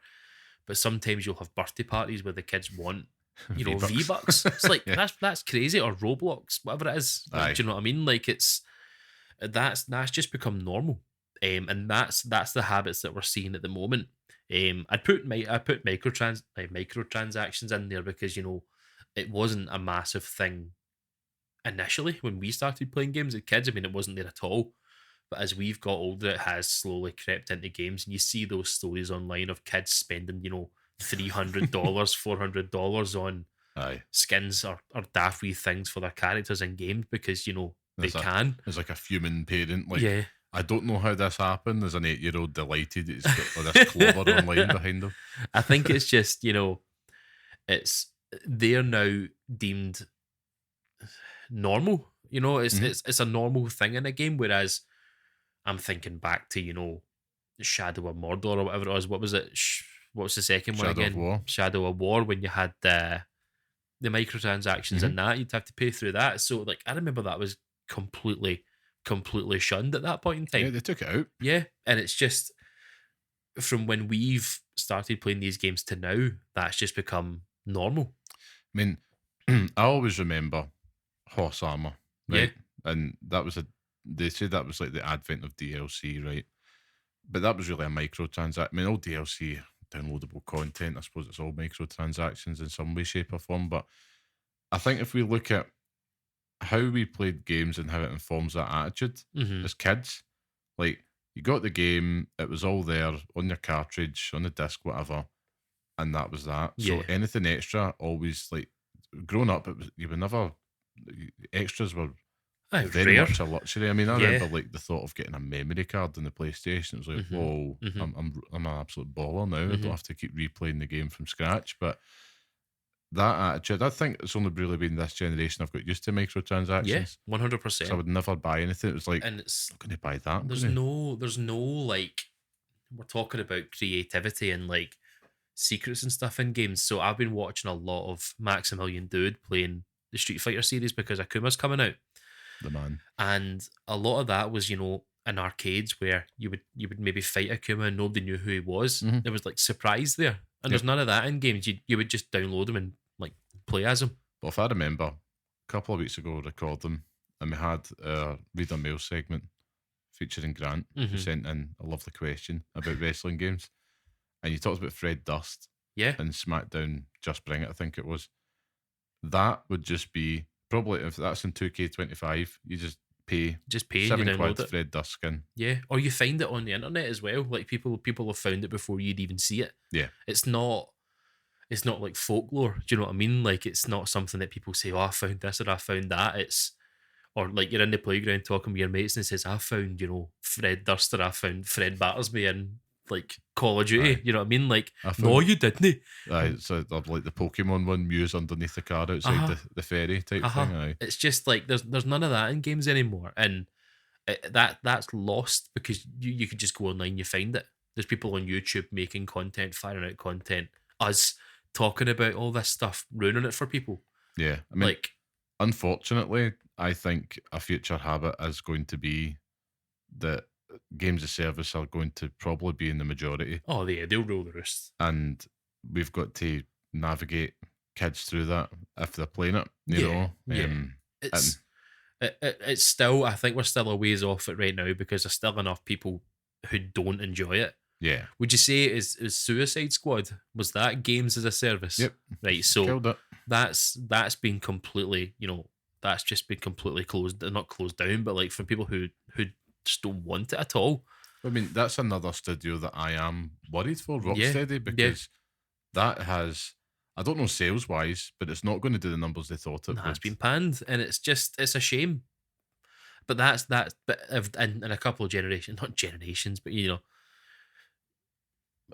But sometimes you'll have birthday parties where the kids want, V V-Bucks. Bucks. It's like Yeah. that's crazy, or Roblox, whatever it is. Aye. Do you know what I mean? Like that's just become normal, and that's the habits that we're seeing at the moment. I put microtransactions in there because it wasn't a massive thing initially when we started playing games as kids. I mean, it wasn't there at all. But as we've got older, it has slowly crept into games, and you see those stories online of kids spending, $300, $400 on Aye. skins or daft wee things for their characters in games because they There's a can. there's like a fuming parent, like, Yeah, I don't know how this happened. There's an 8-year-old delighted that he's got all this clover online behind him. I think it's just it's they're now deemed normal. Mhm. It's a normal thing in a game, whereas I'm thinking back to Shadow of Mordor or whatever it was. What was it? What was the second one Shadow of again? War. Shadow of War. When you had the microtransactions Mhm. in that, you'd have to pay through that. So like, I remember that was completely shunned at that point in Yeah, time. they took it out. Yeah, and it's just from when we've started playing these games to now, that's just become normal. I mean, I always remember horse armor, Yeah, right? And they said that was like the advent of DLC, right? But that was really a microtransaction. I mean, all DLC, downloadable content, I suppose it's all microtransactions in some way, shape, or form. But I think if we look at how we played games and how it informs that attitude hmm as kids, like you got the game, it was all there on your cartridge, on the disc, whatever, and that was that. So yeah. anything extra, always like growing up, you were never extras were Aye, very rare. much a luxury. I mean, I Yeah. remember like the thought of getting a memory card in the PlayStation. It was like, hmm whoa, hmm I'm an absolute baller now. I don't hmm have to keep replaying the game from scratch. But that attitude, I think it's only really been this generation I've got used to Yeah, microtransactions because I 100%. would never buy anything. It was like, And it's I'm going to buy that. I'm there's going to. no like we're talking about creativity and like secrets and stuff in games. So I've been watching a lot of Maximilian Dude playing the Street Fighter series because Akuma's coming out. The man. And a lot of that was, in arcades where you would maybe fight Akuma and nobody knew who he was. Mhm. There was like surprise there. And Yep. there's none of that in games. You would just download them and like play as him. But if I remember, a couple of weeks ago, recording, and we had a reader mail segment featuring Grant, who Mhm. sent in a lovely question about wrestling games. And you talked about Fred Durst Yeah. and SmackDown Just Bring It, I think it was. That would just be probably, if that's in 2K25, you just pay Just pay and you £7 download it. Fred Durst skin. Yeah. Or you find it on the internet as well. Like people have found it before you'd even see it. Yeah. It's not like folklore. Do you know what I mean? Like it's not something that people say, "Oh, I found this or I found that." It's or like you're in the playground talking with your mates and it says, "I found Fred Durst or I found Fred Battersby in like Call of Duty." Aye. You know what I mean? Like I no, found, you didn't. aye, so like the Pokemon one, Muse underneath the car outside Uh-huh. the ferry type Uh-huh. thing. Aye. It's just like there's none of that in games anymore, and that's lost because you could just go online, you find it. There's people on YouTube making content, firing out content, us talking about all this stuff, ruining it for people. Yeah. I mean, Like, unfortunately, I think a future habit is going to be that games of service are going to probably be in the majority, oh yeah, they'll rule the roost. and we've got to navigate kids through that if they're playing it, you Yeah, know. yeah. And It's still, I think we're still a ways off it right now because there's still enough people who don't enjoy it. yeah, Would you say is Suicide Squad, was that games as a service? yep, Right. So killed it. that's been completely, that's just been completely closed, not closed down, but like for people who just don't want it at all. I mean, that's another studio that I am worried for, Yeah, Rocksteady, yeah. because that has, I don't know sales wise, but it's not going to do the numbers they thought it Nah, would. it's been panned, and it's a shame. But in a couple of generations, not generations, but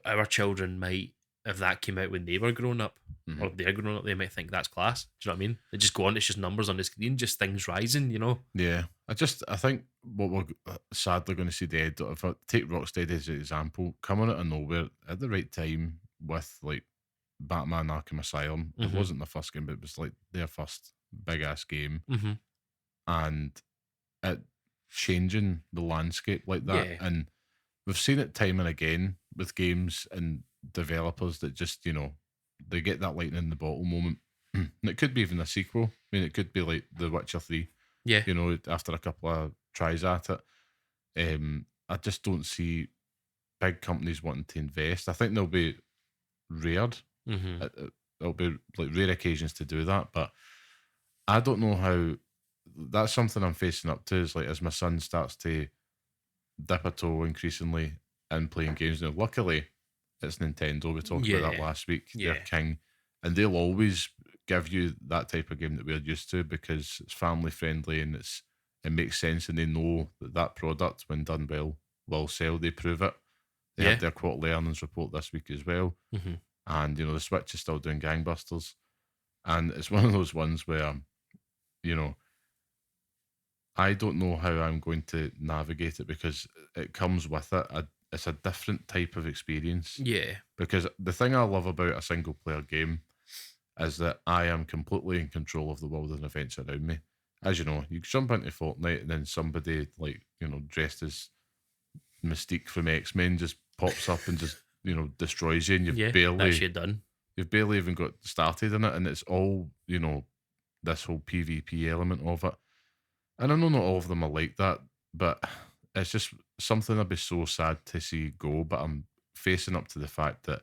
our children might, if that came out when they were growing up, or Mhm. they're growing up, they might think that's class. Do you know what I mean? They just go on, it's just numbers on the screen, just things rising. Yeah, I think what we're sadly going to see the end of, if I take Rocksteady as an example, coming out of nowhere at the right time with like Batman Arkham Asylum. It Mm-hmm. wasn't the first game, but it was like their first big ass game, Mm-hmm. and it changing the landscape like that. Yeah. And we've seen it time and again with games and developers that just, they get that lightning in the bottle moment. And it could be even a sequel. I mean, it could be like The Witcher 3, Yeah. after a couple of tries at it. I just don't see big companies wanting to invest. I think they'll be reared. Mm-hmm. There'll be like rare occasions to do that, but I don't know how. That's something I'm facing up to. Is like as my son starts to dip a toe increasingly in playing games. Now, luckily, it's Nintendo. We talked about that Yeah. last week. They're Yeah. king, and they'll always give you that type of game that we're used to because it's family friendly and it makes sense, and they know that product, when done well, will sell. They prove it. They Yeah. had their quarterly earnings report this week as well, Mm-hmm. and the Switch is still doing gangbusters. And it's one of those ones where, you know, I don't know how I'm going to navigate it because it comes with it. It's a different type of experience. Yeah. Because the thing I love about a single player game is that I am completely in control of the world and events around me. As you know, you jump into Fortnite and then somebody like, dressed as Mystique from X-Men just pops up and just, destroys you, and Yeah. That's you done. you've barely even got started in it, and it's all, this whole PvP element of it. And I know not all of them are like that, but it's just something I'd be so sad to see go. But I'm facing up to the fact that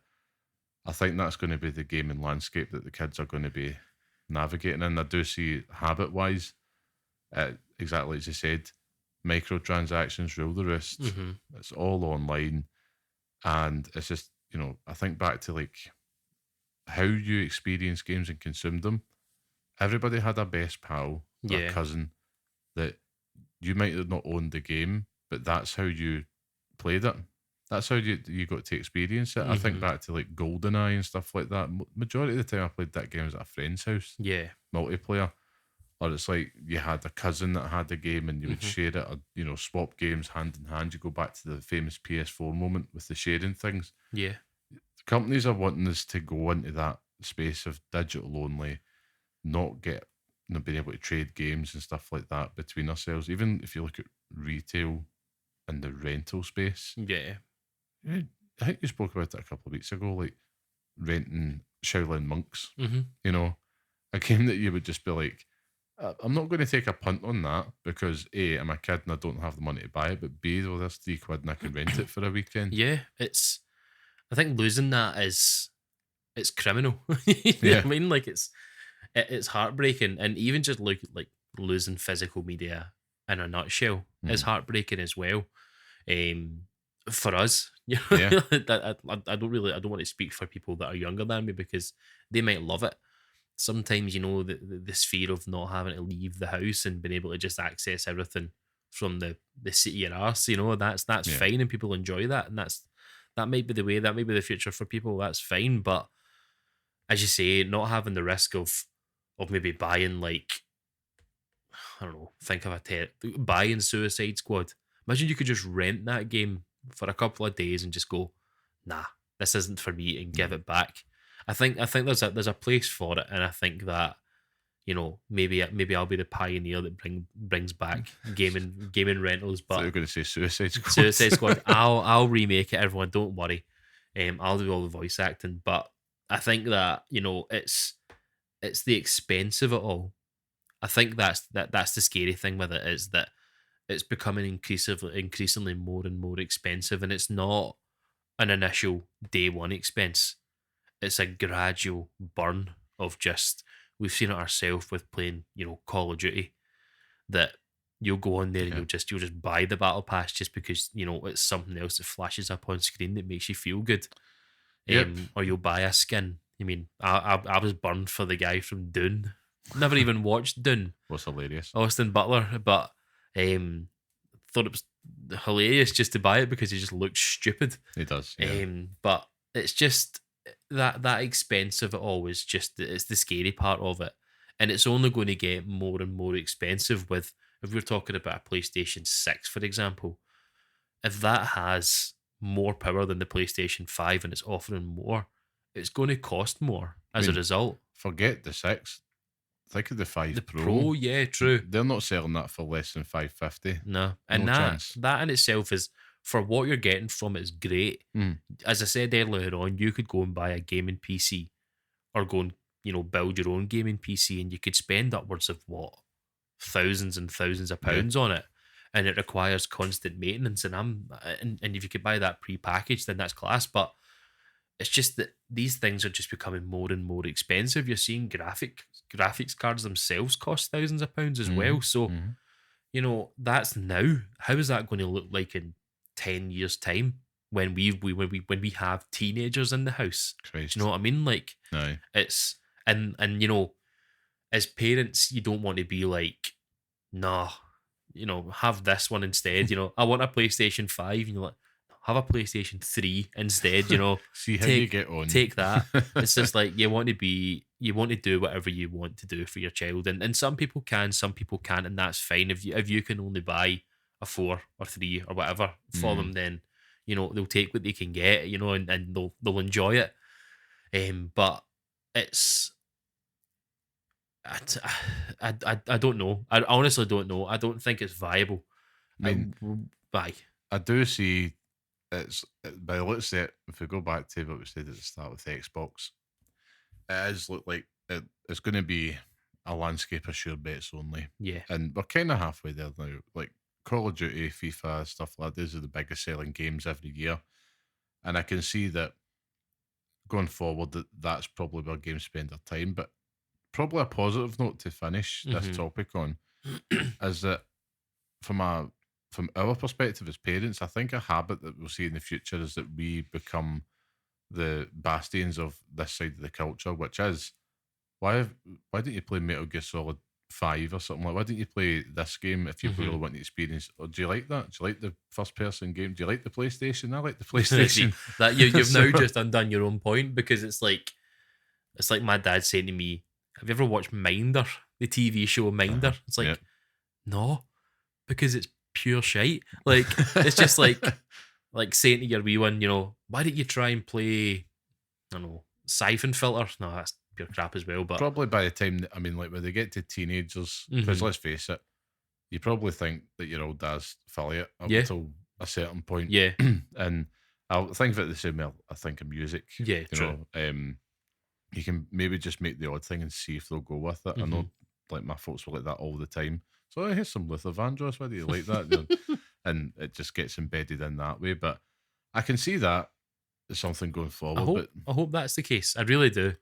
I think that's going to be the gaming landscape that the kids are going to be navigating. And I do see habit wise, exactly as you said, microtransactions rule the roost. Mm-hmm. It's all online. And it's just, I think back to like how you experience games and consume them. Everybody had a best pal or Yeah. cousin that you might have not owned the game, but that's how you played it. That's how you got to experience it. I think Mm-hmm. back to like GoldenEye and stuff like that. Majority of the time I played that game was at a friend's house, Yeah. multiplayer. Or it's like you had a cousin that had the game and you would Mm-hmm. share it, or swap games hand in hand. You go back to the famous PS4 moment with the sharing things. Yeah. Companies are wanting us to go into that space of digital only, not get being able to trade games and stuff like that between ourselves. Even if you look at retail and the rental space, Yeah. I think you spoke about it a couple of weeks ago, like renting Shaolin Monks. Mm-hmm. A game that you would just be like, I'm not going to take a punt on that because A, I'm a kid and I don't have the money to buy it, but B, well, there's £3 and I can rent it for a weekend. Yeah, I think losing that is it's criminal. You know what Yeah. I mean? Like it's heartbreaking, and even just look like losing physical media in a nutshell is Mm. heartbreaking as well. Um, for us, you know, Yeah. I don't want to speak for people that are younger than me because they might love it. Sometimes, you know, the sphere of not having to leave the house and being able to just access everything from the city and arse, you know, that's Yeah. fine and people enjoy that, and that might be the way, that may be the future for people. That's fine, but as you say, not having the risk of maybe buying like, I don't know, think of buying Suicide Squad. Imagine you could just rent that game for a couple of days and just go, nah, this isn't for me, and give No. it back. I think there's a place for it, and I think that, you know, maybe I'll be the pioneer that brings back gaming rentals. So But you're going to say Suicide Squad. Suicide Squad, I'll remake it. Everyone, don't worry. I'll do all the voice acting. But I think that, you know, it's the expense of it all. I think that's the scary thing with it, is that it's becoming increasingly more and more expensive, and it's not an initial day one expense. It's a gradual burn of just, we've seen it ourselves with playing, you know, Call of Duty, that you'll go on there and Yeah. you'll just buy the battle pass just because, you know, it's something else that flashes up on screen that makes you feel good. Yep. Or you'll buy a skin. I mean, I was burned for the guy from Dune. Never even watched Dune, Was hilarious. Austin Butler, but thought it was hilarious just to buy it because he just looked stupid. He does. Yeah. But it's just that expense of it all is just, it's the scary part of it, and it's only going to get more and more expensive with, if we're talking about a PlayStation 6, for example, if that has more power than the PlayStation 5 and it's offering more, it's going to cost more as a mean, result. Forget the 6. Think of the 5 The Pro. Pro, yeah, true. They're not selling that for less than 550. No, and No that chance. that in itself is, for what you're getting from it, is great. Mm. As I said earlier on, you could go and buy a gaming PC, or go and, you know, build your own gaming PC, and you could spend upwards of what, thousands and thousands of pounds on it, and it requires constant maintenance. And if you could buy that pre-packaged, then that's class. But it's just that these things are just becoming more and more expensive. You're seeing graphics cards themselves cost thousands of pounds as well. So, Mhm. you know, that's now. How is that going to look like in 10 years' time when we have teenagers in the house? Christ. Do you know what I mean? Like, Aye. it's, and you know, as parents, you don't want to be like, nah, you know, have this one instead. You know, I want a PlayStation 5, and you're like, have a PlayStation 3 instead, you know. See how you get on. Take that. It's just like, you want to do whatever you want to do for your child. And some people can, some people can't, and that's fine. If you can only buy a 4 or 3 or whatever for them, then, you know, they'll take what they can get, you know, and they'll enjoy it. But it's, I don't know. I honestly don't know. I don't think it's viable. I mean, Bye. I do see by the looks of it, if we go back to what we said at the start with the Xbox, it does look like it's going to be a landscape of sure bets only. Yeah. And we're kind of halfway there now. Like Call of Duty, FIFA, stuff like that, these are the biggest selling games every year. And I can see that going forward, that's probably where games spend their time. But probably a positive note to finish this topic on is that from our perspective as parents, I think a habit that we'll see in the future is that we become the bastions of this side of the culture, which is why don't you play Metal Gear Solid 5 or something like? Why don't you play this game if you really want the experience? Or do you like that? Do you like the first person game? Do you like the PlayStation? I like the PlayStation. That you've now just undone your own point, because it's like my dad saying to me, "Have you ever watched Minder, the TV show Minder?" It's like, no, because it's pure shite. Like, it's just like saying to your wee one, you know, why don't you try and play, I don't know, Siphon Filter? No, that's pure crap as well. But probably by the time I mean, like when they get to teenagers, because let's face it, you probably think that your old dad's affiliate up until a certain point. Yeah. And I'll think of it the same way I think of music. Yeah, you true. know, you can maybe just make the odd thing and see if they'll go with it. I know like my folks were like that all the time. So here's some Luther Vandross. Why do you like that? You know, and it just gets embedded in that way. But I can see that as something going forward. But I hope that's the case. I really do.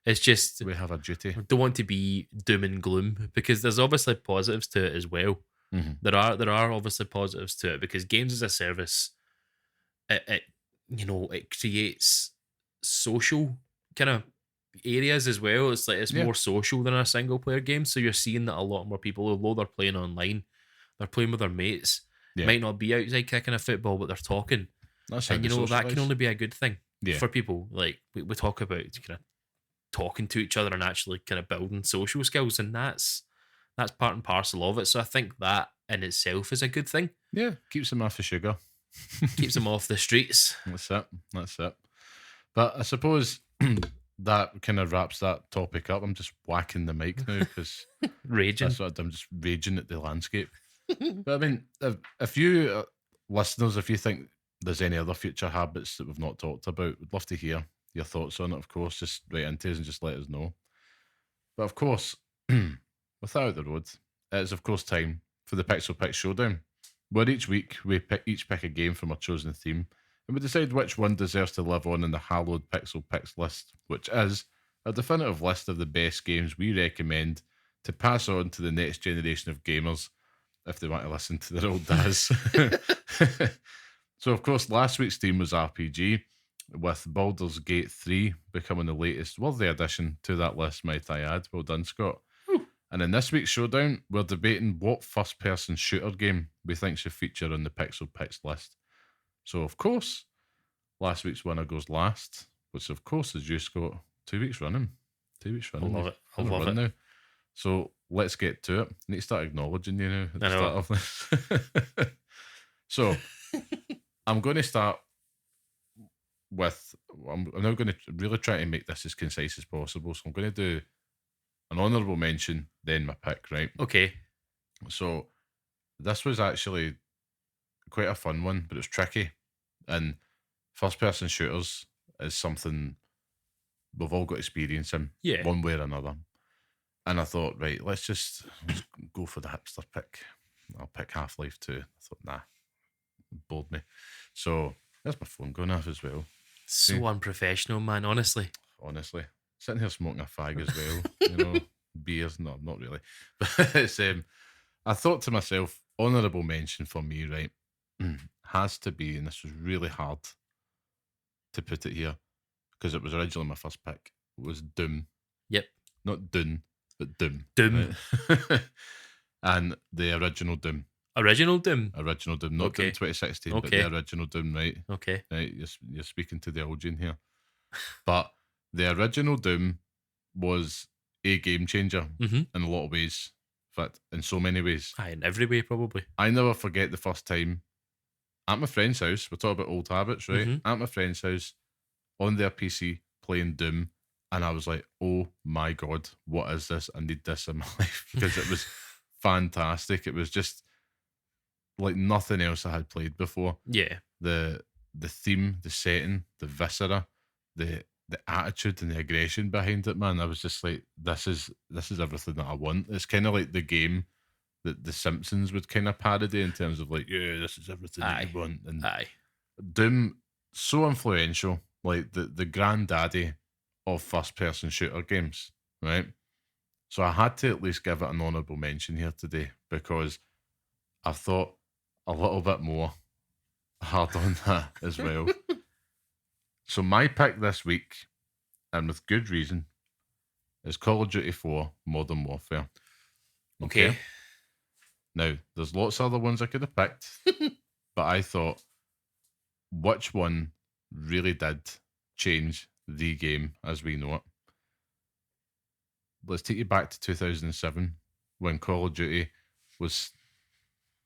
It's just we have a duty. I don't want to be doom and gloom because there's obviously positives to it as well. Mhm. There are obviously positives to it because games as a service, it it creates social kind of areas as well. It's like it's Yeah. more social than a single player game. So you're seeing that a lot more people, although they're playing online, they're playing with their mates. Yeah. Might not be outside kicking a football, but they're talking. That's how And they that can socialise. only be a good thing Yeah. for people. Like we talk about kind of talking to each other and actually kind of building social skills, and that's part and parcel of it. So I think that in itself is a good thing. Yeah. Keeps them off the sugar. Keeps them off the streets. That's it. That's it. But I suppose that kind of wraps that topic up. I'm just whacking the mic now because Raging. that's what I'm just raging at the landscape. But I mean, if you listeners, if you think there's any other future habits that we've not talked about, we'd love to hear your thoughts on it. Of course, just write into us and just let us know. But of course, without the road, it is of course time for the Pixel Picks Showdown, where each week we each pick a game from our chosen theme, and we decide which one deserves to live on in the hallowed Pixel Picks list, which is a definitive list of the best games we recommend to pass on to the next generation of gamers if they want to listen to their old days. So, of course, last week's theme was RPG, with Baldur's Gate 3 becoming the latest worthy addition to that list, might I add. Well done, Scott. Whew. And in this week's showdown, we're debating what first-person shooter game we think should feature on the Pixel Picks list. So, of course, last week's winner goes last, which, of course, is you, Scott. 2 weeks running. 2 weeks running. I love it. I You've love won it. now. So, let's get to it. I need to start acknowledging you now at the I know. start of this. So, I'm going to start with, I'm now going to really try to make this as concise as possible. So I'm going to do an honourable mention, then my pick, right? Okay. So this was actually quite a fun one, but it's tricky. And first person shooters is something we've all got experience in, Yeah. one way or another. And I thought, right, let's go for the hipster pick. I'll pick Half-Life 2. I thought, nah, it bored me. So there's my phone going off as well. So unprofessional, man, honestly. Honestly, sitting here smoking a fag as well, you know, beers, no, not really. But it's, I thought to myself, honourable mention for me, right, has to be, and this was really hard to put it here, because it was originally my first pick, was Doom. Yep. Not Dune, but Doom. Doom. Right? And the original Doom. Original Doom. Original Doom, not Okay. Doom 2016, but Okay. the original Doom, right? Okay. Right, you're speaking to the old Gene here. But the original Doom was a game changer Mhm. in a lot of ways. In fact, in so many ways. Aye, in every way, probably. I never forget the first time at my friend's house. We're talking about old habits, right? Mhm. At my friend's house, on their PC, playing Doom. And I was like, oh my God, what is this? I need this in my life because it was fantastic. It was just like nothing else I had played before. Yeah. The theme, the setting, the viscera, the attitude and the aggression behind it, man. I was just like, this is everything that I want. It's kind of like the game that the Simpsons would kind of parody in terms of like, yeah, this is everything that you want. And Aye. Doom, so influential, like the granddaddy of first person shooter games, right? So I had to at least give it an honourable mention here today because I've thought a little bit more hard on that as well. So my pick this week, and with good reason, is Call of Duty 4 Modern Warfare. Okay. Now, there's lots of other ones I could have picked, but I thought, which one really did change the game as we know it? Let's take you back to 2007 when Call of Duty was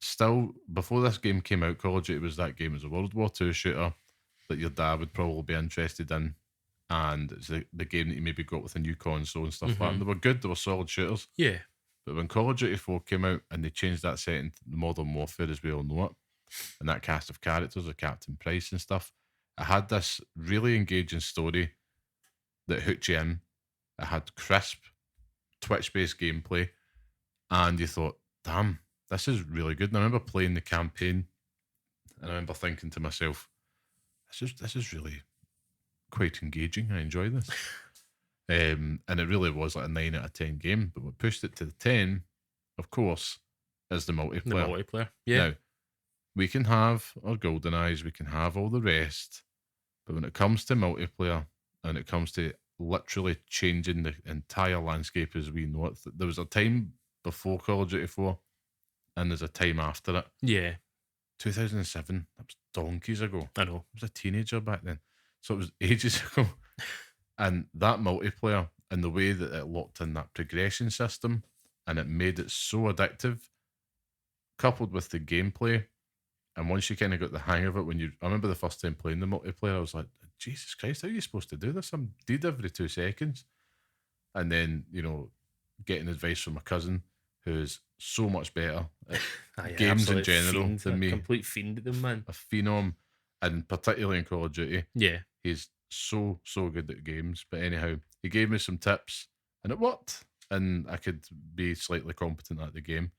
still, before this game came out, Call of Duty was that game as a World War II shooter that your dad would probably be interested in. And it's the game that you maybe got with a new console and stuff like that. And they were good, they were solid shooters. Yeah. But when Call of Duty 4 came out and they changed that setting to Modern Warfare as we all know it, and that cast of characters of Captain Price and stuff, it had this really engaging story that hooked you in. It had crisp Twitch-based gameplay, and you thought, damn, this is really good. And I remember playing the campaign, and I remember thinking to myself, this is really quite engaging. I enjoy this. And it really was like a 9 out of 10 game. But what pushed it to the 10, of course, is the multiplayer. The multiplayer. Yeah. Now, we can have our golden eyes, we can have all the rest, but when it comes to multiplayer and it comes to literally changing the entire landscape as we know it, there was a time before Call of Duty 4 and there's a time after it. Yeah. 2007, that was donkeys ago. I know. I was a teenager back then. So it was ages ago. And that multiplayer and the way that it locked in that progression system and it made it so addictive, coupled with the gameplay. And once you kind of got the hang of it, I remember the first time playing the multiplayer, I was like, Jesus Christ, how are you supposed to do this? I'm dead every 2 seconds. And then, getting advice from my cousin, who's so much better at games in general than me. Complete fiend at them, man. A phenom, and particularly in Call of Duty. Yeah. He's so good at games. But anyhow, he gave me some tips, and it worked. And I could be slightly competent at the game.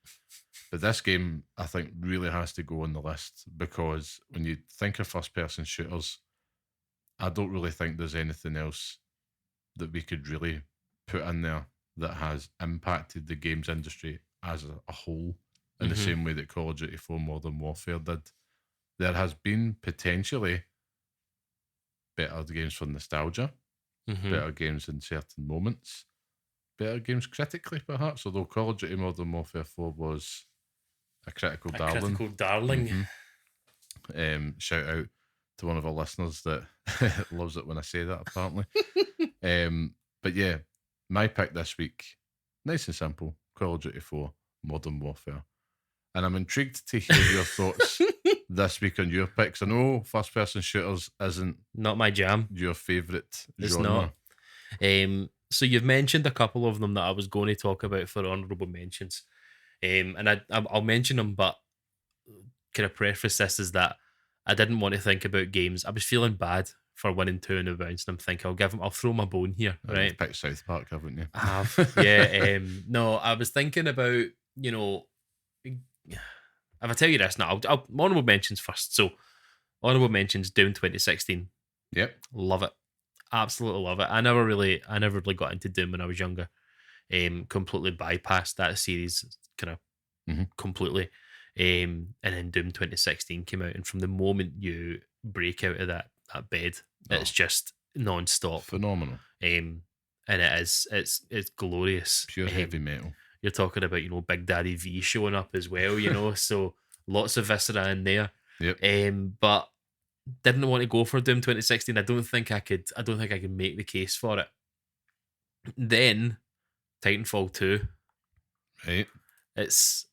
But this game, I think, really has to go on the list, because when you think of first-person shooters, I don't really think there's anything else that we could really put in there that has impacted the games industry as a whole in the same way that Call of Duty 4 Modern Warfare did. There has been potentially better games for nostalgia, better games in certain moments, better games critically, perhaps, although Call of Duty Modern Warfare 4 was a critical darling. Shout out to one of our listeners that loves it when I say that, apparently. But yeah, my pick this week, nice and simple, Call of Duty 4 Modern Warfare. And I'm intrigued to hear your thoughts this week on your picks. I know first-person shooters isn't not my jam. Your favourite genre. It's not. So you've mentioned a couple of them that I was going to talk about for honourable mentions. And I'll mention them, but kind of preface this is that I didn't want to think about games. I was feeling bad for winning 2 in the bounce, and I'm thinking I'll throw my bone here, right? You've picked South Park, haven't you? I have, yeah. No, I was thinking about, if I tell you this now, I'll honourable mentions first. So, honourable mentions, Doom 2016. Yep. Love it. Absolutely love it. I never really got into Doom when I was younger. Completely bypassed that series kind of completely. And then Doom 2016 came out, and from the moment you break out of that bed, it's just non-stop. Phenomenal. And it's glorious. Pure heavy metal. You're talking about, Big Daddy V showing up as well, so lots of viscera in there. Yep. But didn't want to go for Doom 2016. I don't think I could make the case for it. Then Titanfall 2. Right. It's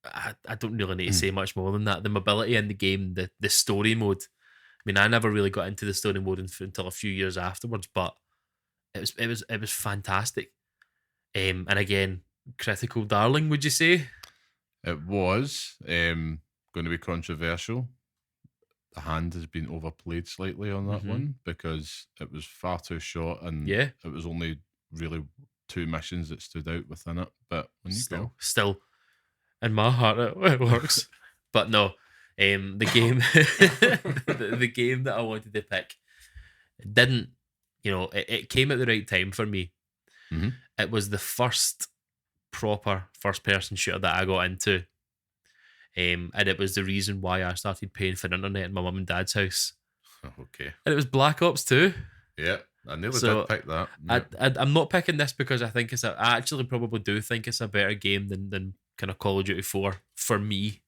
I don't really need to say much more than that. The mobility in the game, the story mode. I mean, I never really got into the story mode until a few years afterwards, but it was fantastic. And again, critical darling, would you say? It was going to be controversial. The hand has been overplayed slightly on that one, because it was far too short, and it was only really 2 missions that stood out within it. But when you still in my heart it works. But no, the game the game that I wanted to pick didn't, it came at the right time for me. It was the first proper first-person shooter that I got into. And it was the reason why I started paying for internet in my mum and dad's house. Okay. And it was Black Ops 2. Yeah, I nearly did pick that. I'm not picking this because I think I actually probably do think it's a better game than kind of Call of Duty 4 for me.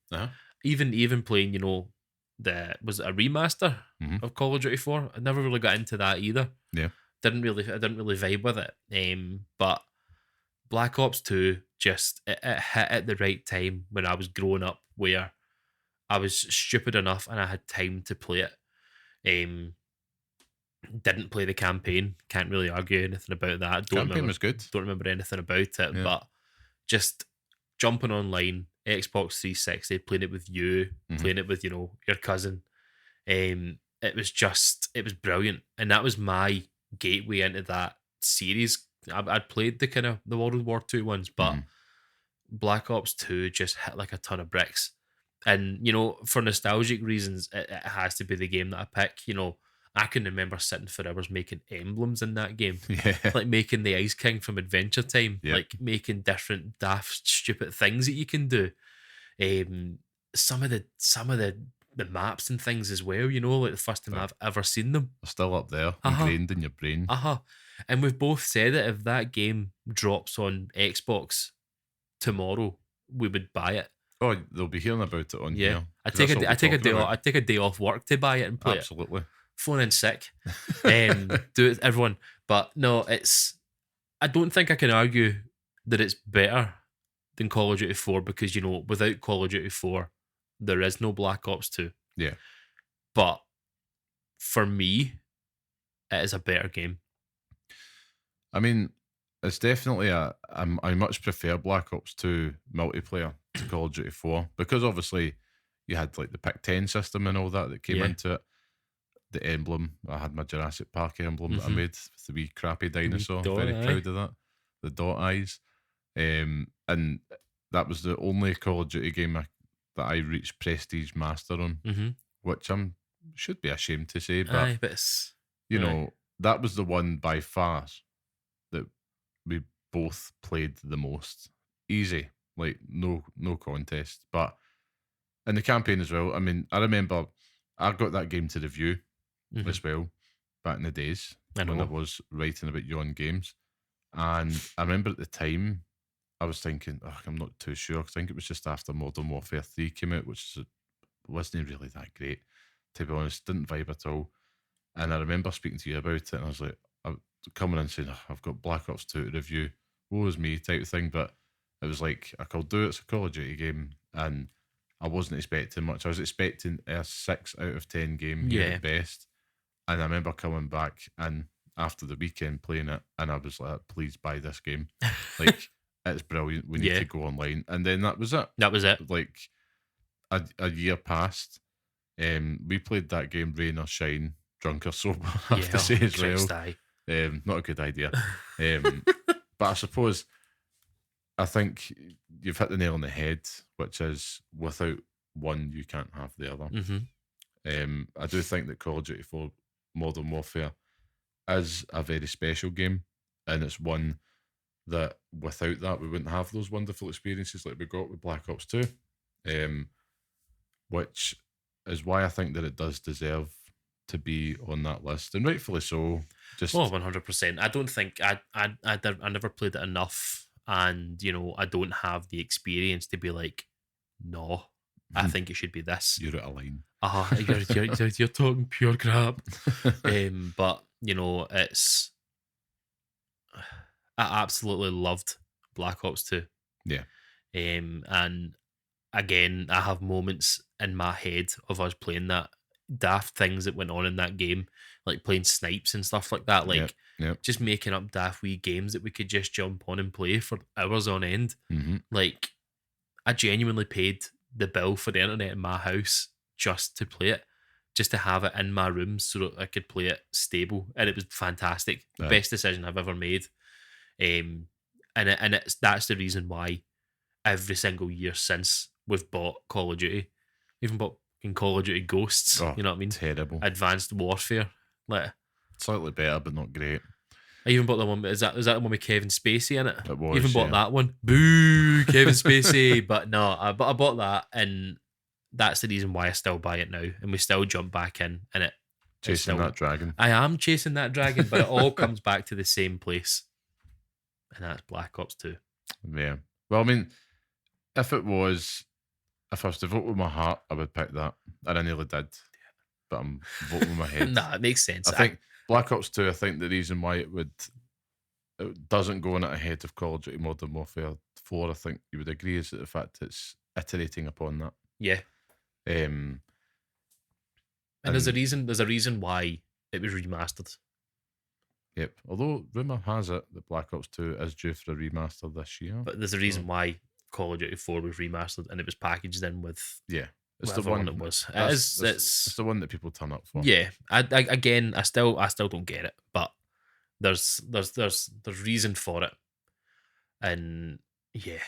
Even playing, was it a remaster of Call of Duty 4? I never really got into that either. Yeah. I didn't really vibe with it. But Black Ops 2 just it hit at the right time when I was growing up, where I was stupid enough and I had time to play it. Didn't play the campaign. Can't really argue anything about that. Campaign was good. Don't remember anything about it, but just jumping online, Xbox 360, playing it with you, playing it with your cousin. It was brilliant, and that was my gateway into that series I'd played the kind of the World War II ones, but Mhm. Black Ops 2 just hit like a ton of bricks. And, for nostalgic reasons, it has to be the game that I pick. I can remember sitting for hours making emblems in that game, Yeah. like making the Ice King from Adventure Time, Yep. like making different daft, stupid things that you can do. Um, some of the maps and things as well. Like the first time They're I've ever seen them. still up there, Uh huh. ingrained in your brain. Uh huh. And we've both said that if that game drops on Xbox tomorrow, we would buy it. Oh, they'll be hearing about it on Yeah, here I 'cause take that's a what d- we're I take a talking day off. about. I take a day off work to buy it and play it. Absolutely. Phone in sick. Do it, everyone. But no, it's. I don't think I can argue that it's better than Call of Duty 4 because without Call of Duty 4, there is no Black Ops 2. Yeah. But for me, it is a better game. I mean, it's definitely I much prefer Black Ops 2 multiplayer to Call of Duty 4 because obviously you had like the Pick 10 system and all that came Yeah. into it. The emblem, I had my Jurassic Park emblem that I Mhm. made with the wee crappy dinosaur. dot Very eye. proud of that. The dot eyes. And that was the only Call of Duty game that I reached Prestige Master on, Mhm. which I'm should be ashamed to say, but Aye, but it's you aye. know, that was the one by far that we both played the most. Easy, like no contest. But in the campaign as well, I mean, I remember I got that game to review Mhm. as well back in the days I when I know. was writing about Yawn Games. And I remember at the time I was thinking, oh, I'm not too sure. 'Cause I think it was just after Modern Warfare 3 came out, which wasn't really that great, to be honest. Didn't vibe at all. And I remember speaking to you about it, and I was like, I'm coming in saying, "Oh, I've got Black Ops 2 to review. Woe is me type of thing." But it was like, I could do it. It's a Call of Duty game. And I wasn't expecting much. I was expecting a 6 out of 10 game here Yeah. at best. And I remember coming back and after the weekend playing it, and I was like, please buy this game. Like, it's brilliant. We need Yeah. to go online. And then that was it. That was it. Like, a year passed. We played that game, rain or shine, drunk or sober, I have to say as well. Christ, aye. Not a good idea. But I suppose I think you've hit the nail on the head, which is without one, you can't have the other. Mhm. I do think that Call of Duty 4 Modern Warfare is a very special game, and it's one that without that we wouldn't have those wonderful experiences like we got with Black Ops 2, which is why I think that it does deserve to be on that list, and rightfully so. Just Oh, 100%. I don't think I never played it enough, and I don't have the experience to be like, no, I think it should be this. you're out of line. You're talking pure crap. But it's I absolutely loved Black Ops 2. Yeah. And again, I have moments in my head of us playing that daft things that went on in that game, like playing snipes and stuff like that, like Yep. just making up daft wee games that we could just jump on and play for hours on end. Mm-hmm. Like, I genuinely paid the bill for the internet in my house just to play it, just to have it in my room so that I could play it stable, and it was fantastic. Aye. Best decision I've ever made. And that's the reason why every single year since we've bought Call of Duty, even bought in Call of Duty Ghosts. Oh, You know what I mean? terrible. Advanced Warfare. Like, Slightly better, but not great. I even bought the one. Is that the one with Kevin Spacey in it? It was, Even bought yeah. that one. Boo, Kevin Spacey. But no, I bought that, and that's the reason why I still buy it now, and we still jump back in, and it's Chasing still, that dragon. I am chasing that dragon, but it all comes back to the same place, and that's Black Ops 2. Yeah. Well, I mean, if I was to vote with my heart, I would pick that. And I nearly did. But I'm voting with my head. Nah, it makes sense. I think Black Ops 2, I think the reason why it doesn't go in it ahead of Call of Duty Modern Warfare 4, I think you would agree, is that the fact it's iterating upon that. Yeah. And there's a reason why it was remastered. Yep. Although rumour has it that Black Ops 2 is due for a remaster this year. But there's a reason why Call of Duty 4 was remastered, and it was packaged in with it's the whatever one it was. it's the one that people turn up for. Yeah. I still don't get it, but there's reason for it, and yeah,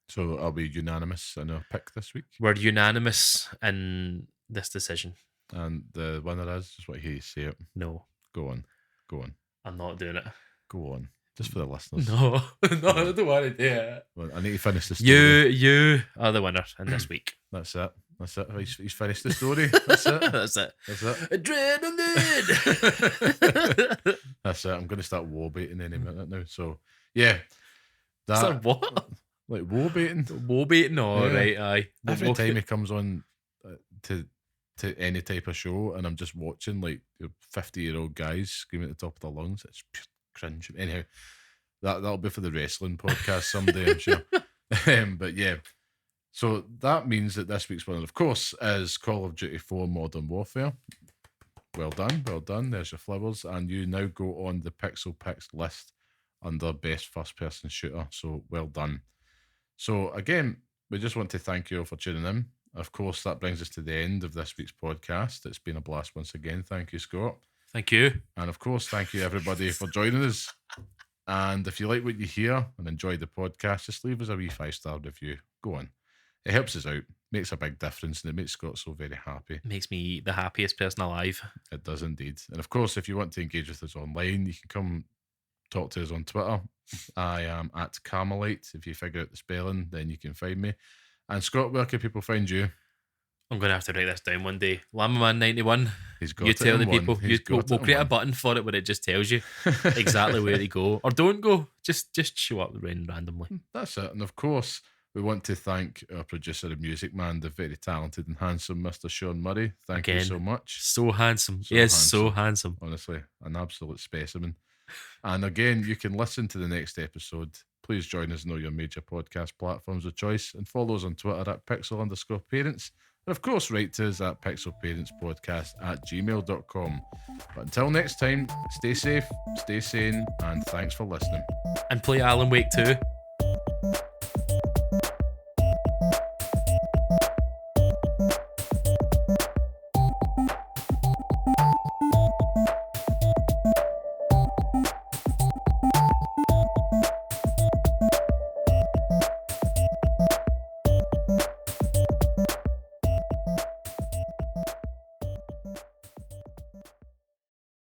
So I'll be unanimous in our pick this week. we're unanimous in this decision. And the winner is, just want to hear you say it. No, Go on. Go on. I'm not doing it. Go on. Just for the listeners. No, no, I don't want to do it. Well, I need to finish the story. You are the winner in this week. That's it. That's it. He's finished the story. That's it. That's it. That's it. Adrenaline. That's it. I'm going to start war baiting any minute now. So, yeah. Is that what? Like war baiting? War baiting? All Yeah. right, aye. Every time he comes on to any type of show and I'm just watching like 50-year-old guys screaming at the top of their lungs, it's pure cringe. Anyhow, that'll be for the wrestling podcast someday, I'm sure. But yeah, so that means that this week's winner, of course, is Call of Duty 4 Modern Warfare. Well done, well done. There's your flowers. And you now go on the Pixel Picks list under best first-person shooter. So well done. So again, we just want to thank you all for tuning in. Of course, that brings us to the end of this week's podcast. It's been a blast once again. Thank you, Scott. Thank you. And of course, thank you everybody for joining us. And if you like what you hear and enjoy the podcast, just leave us a wee 5-star review. Go on. It helps us out, makes a big difference, and it makes Scott so very happy. Makes me the happiest person alive. It does indeed. And of course, if you want to engage with us online, you can come talk to us on Twitter. I am at Carmelite. If you figure out the spelling, then you can find me. And Scott, where can people find you? I'm going to have to write this down one day. Llamaman91. He's got You it tell in the one. people. He's We'll got it in create a one. button for it where it just tells you exactly where to go. Or don't go. Just show up randomly. That's it. And of course, we want to thank our producer and music man, the very talented and handsome Mr. Sean Murray. Thank you Again. so much. So handsome. So He is so handsome. Honestly, an absolute specimen. And again, you can listen to the next episode. Please join us on all your major podcast platforms of choice and follow us on Twitter at pixel_parents. And of course, write to us at pixelparentspodcast@gmail.com. But until next time, stay safe, stay sane, and thanks for listening. And play Alan Wake 2.